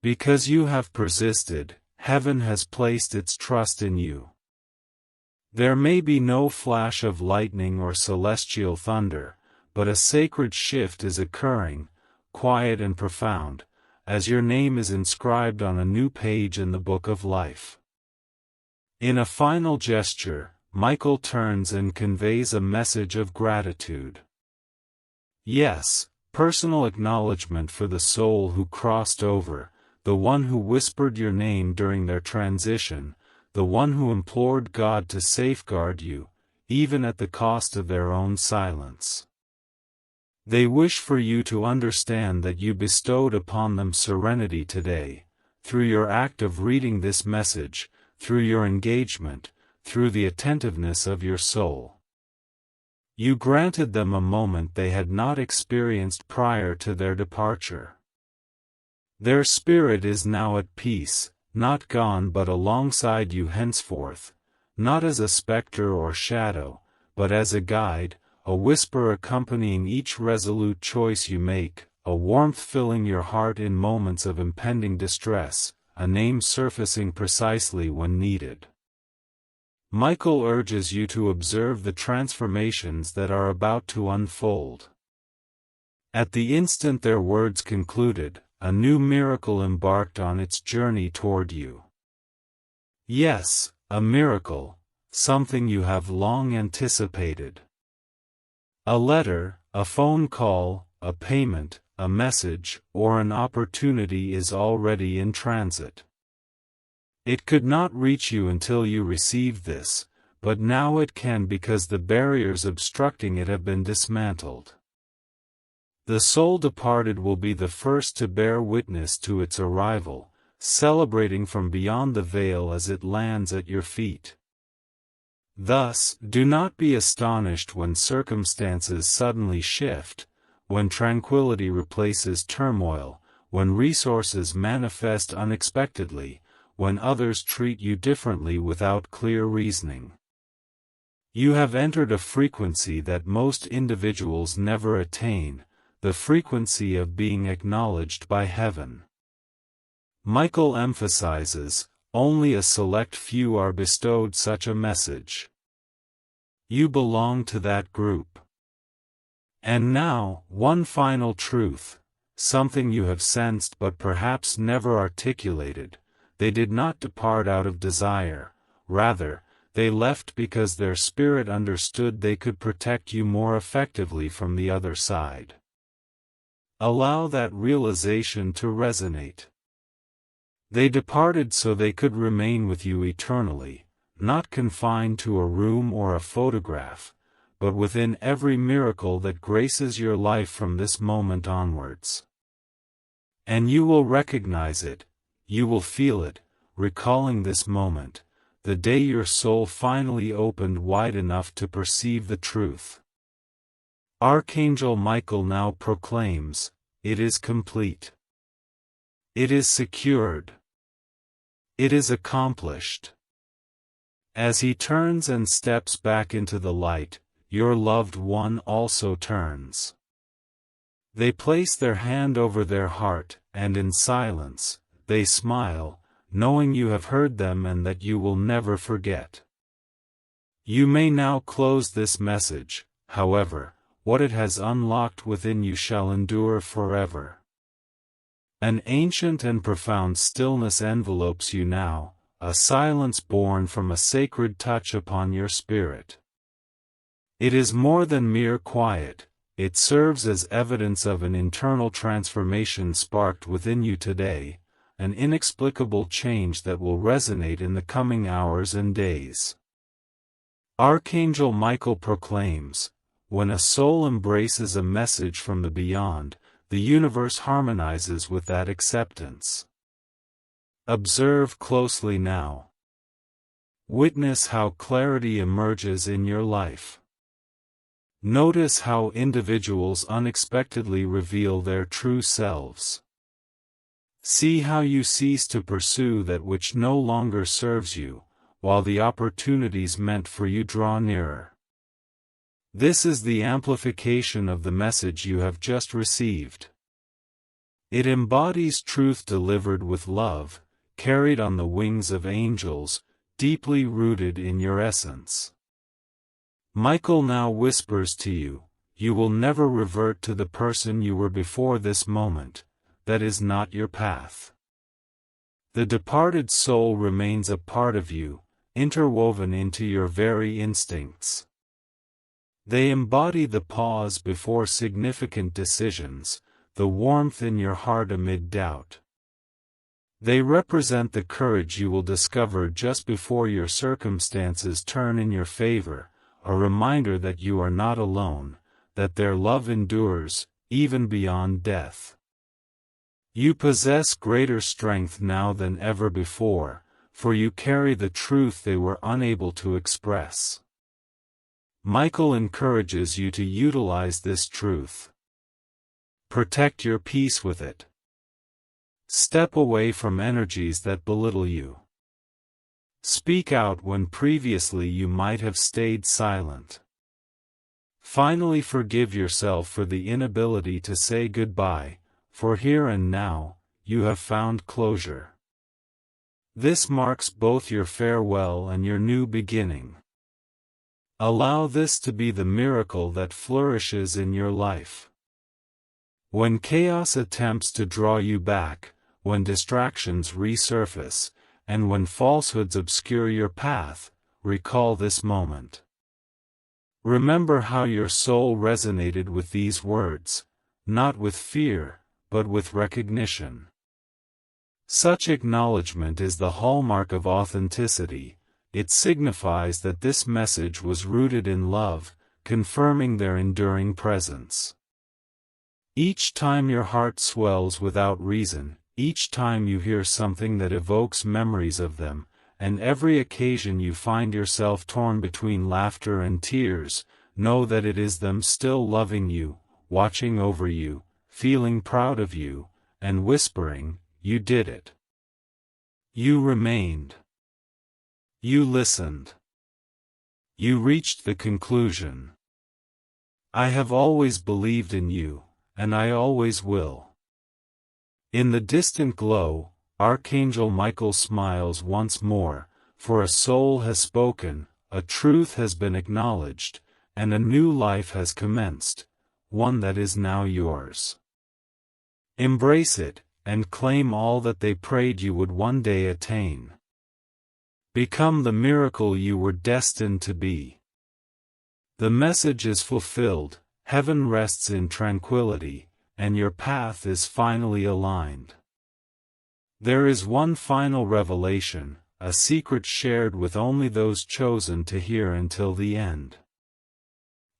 Because you have persisted, heaven has placed its trust in you. There may be no flash of lightning or celestial thunder, but a sacred shift is occurring, quiet and profound, as your name is inscribed on a new page in the book of life. In a final gesture, Michael turns and conveys a message of gratitude. Yes, personal acknowledgement for the soul who crossed over, the one who whispered your name during their transition, the one who implored God to safeguard you, even at the cost of their own silence. They wish for you to understand that you bestowed upon them serenity today, through your act of reading this message, through your engagement, through the attentiveness of your soul. You granted them a moment they had not experienced prior to their departure. Their spirit is now at peace, not gone but alongside you henceforth, not as a specter or shadow, but as a guide, a whisper accompanying each resolute choice you make, a warmth filling your heart in moments of impending distress, a name surfacing precisely when needed. Michael urges you to observe the transformations that are about to unfold. At the instant their words concluded, a new miracle embarked on its journey toward you. Yes, a miracle, something you have long anticipated. A letter, a phone call, a payment, a message, or an opportunity is already in transit. It could not reach you until you received this, but now it can because the barriers obstructing it have been dismantled. The soul departed will be the first to bear witness to its arrival, celebrating from beyond the veil as it lands at your feet. Thus, do not be astonished when circumstances suddenly shift, when tranquility replaces turmoil, when resources manifest unexpectedly, when others treat you differently without clear reasoning. You have entered a frequency that most individuals never attain, the frequency of being acknowledged by heaven. Michael emphasizes, only a select few are bestowed such a message. You belong to that group. And now, one final truth, something you have sensed but perhaps never articulated: they did not depart out of desire, rather, they left because their spirit understood they could protect you more effectively from the other side. Allow that realization to resonate. They departed so they could remain with you eternally, not confined to a room or a photograph, but within every miracle that graces your life from this moment onwards. And you will recognize it, you will feel it, recalling this moment, the day your soul finally opened wide enough to perceive the truth. Archangel Michael now proclaims, "It is complete. It is secured. It is accomplished." As he turns and steps back into the light, your loved one also turns. They place their hand over their heart, and in silence, they smile, knowing you have heard them and that you will never forget. You may now close this message, however, what it has unlocked within you shall endure forever. An ancient and profound stillness envelopes you now, a silence born from a sacred touch upon your spirit. It is more than mere quiet, it serves as evidence of an internal transformation sparked within you today, an inexplicable change that will resonate in the coming hours and days. Archangel Michael proclaims, when a soul embraces a message from the beyond, the universe harmonizes with that acceptance. Observe closely now. Witness how clarity emerges in your life. Notice how individuals unexpectedly reveal their true selves. See how you cease to pursue that which no longer serves you, while the opportunities meant for you draw nearer. This is the amplification of the message you have just received. It embodies truth delivered with love, carried on the wings of angels, deeply rooted in your essence. Michael now whispers to you, you will never revert to the person you were before this moment. That is not your path. The departed soul remains a part of you, interwoven into your very instincts. They embody the pause before significant decisions, the warmth in your heart amid doubt. They represent the courage you will discover just before your circumstances turn in your favor, a reminder that you are not alone, that their love endures, even beyond death. You possess greater strength now than ever before, for you carry the truth they were unable to express. Michael encourages you to utilize this truth. Protect your peace with it. Step away from energies that belittle you. Speak out when previously you might have stayed silent. Finally, forgive yourself for the inability to say goodbye, for here and now, you have found closure. This marks both your farewell and your new beginning. Allow this to be the miracle that flourishes in your life. When chaos attempts to draw you back, when distractions resurface, and when falsehoods obscure your path, recall this moment. Remember how your soul resonated with these words, not with fear, but with recognition. Such acknowledgement is the hallmark of authenticity. It signifies that this message was rooted in love, confirming their enduring presence. Each time your heart swells without reason, each time you hear something that evokes memories of them, and every occasion you find yourself torn between laughter and tears, know that it is them still loving you, watching over you, feeling proud of you, and whispering, "You did it. You remained. You listened. You reached the conclusion. I have always believed in you, and I always will." In the distant glow, Archangel Michael smiles once more, for a soul has spoken, a truth has been acknowledged, and a new life has commenced, one that is now yours. Embrace it, and claim all that they prayed you would one day attain. Become the miracle you were destined to be. The message is fulfilled, heaven rests in tranquility, and your path is finally aligned. There is one final revelation, a secret shared with only those chosen to hear until the end.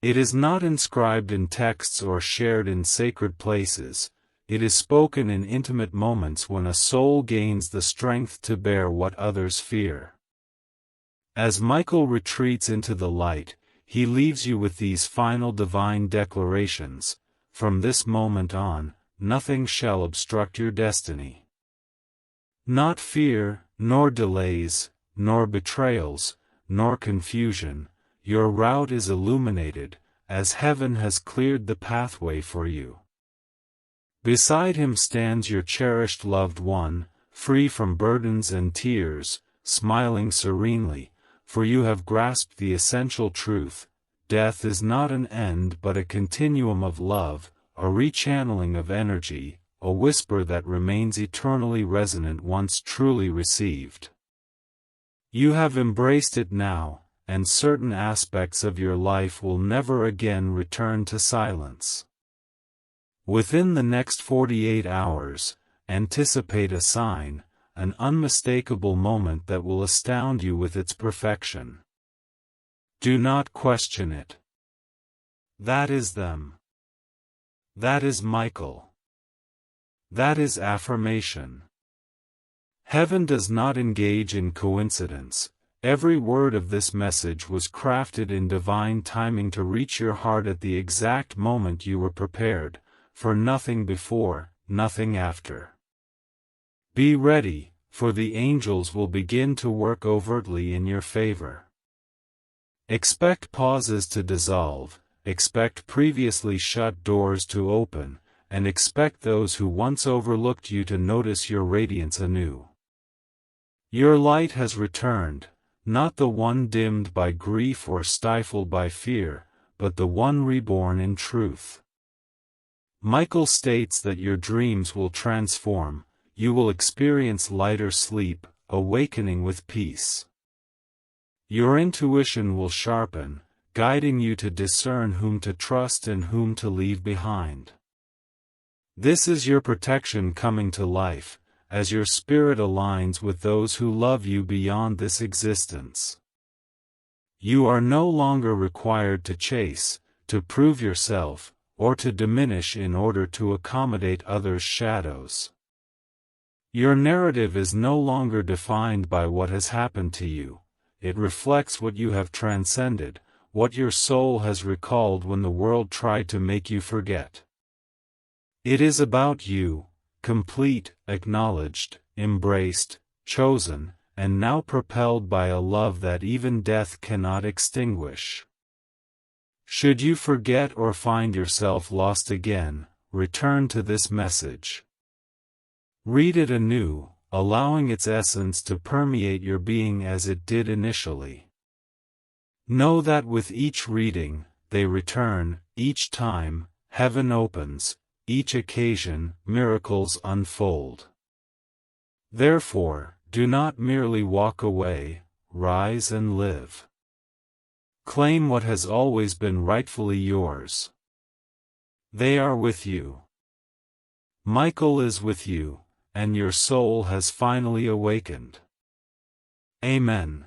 It is not inscribed in texts or shared in sacred places. It is spoken in intimate moments when a soul gains the strength to bear what others fear. As Michael retreats into the light, he leaves you with these final divine declarations: from this moment on, nothing shall obstruct your destiny. Not fear, nor delays, nor betrayals, nor confusion, your route is illuminated, as heaven has cleared the pathway for you. Beside him stands your cherished loved one, free from burdens and tears, smiling serenely, for you have grasped the essential truth: death is not an end but a continuum of love, a rechanneling of energy, a whisper that remains eternally resonant once truly received. You have embraced it now, and certain aspects of your life will never again return to silence. Within the next 48 hours, anticipate a sign, an unmistakable moment that will astound you with its perfection. Do not question it. That is them. That is Michael. That is affirmation. Heaven does not engage in coincidence. Every word of this message was crafted in divine timing to reach your heart at the exact moment you were prepared, for nothing before, nothing after. Be ready, for the angels will begin to work overtly in your favor. Expect pauses to dissolve, expect previously shut doors to open, and expect those who once overlooked you to notice your radiance anew. Your light has returned, not the one dimmed by grief or stifled by fear, but the one reborn in truth. Michael states that your dreams will transform, you will experience lighter sleep, awakening with peace. Your intuition will sharpen, guiding you to discern whom to trust and whom to leave behind. This is your protection coming to life, as your spirit aligns with those who love you beyond this existence. You are no longer required to chase, to prove yourself, or to diminish in order to accommodate others' shadows. Your narrative is no longer defined by what has happened to you. It reflects what you have transcended, what your soul has recalled when the world tried to make you forget. It is about you, complete, acknowledged, embraced, chosen, and now propelled by a love that even death cannot extinguish. Should you forget or find yourself lost again, return to this message. Read it anew, allowing its essence to permeate your being as it did initially. Know that with each reading, they return, each time, heaven opens, each occasion, miracles unfold. Therefore, do not merely walk away, rise and live. Claim what has always been rightfully yours. They are with you. Michael is with you, and your soul has finally awakened. Amen.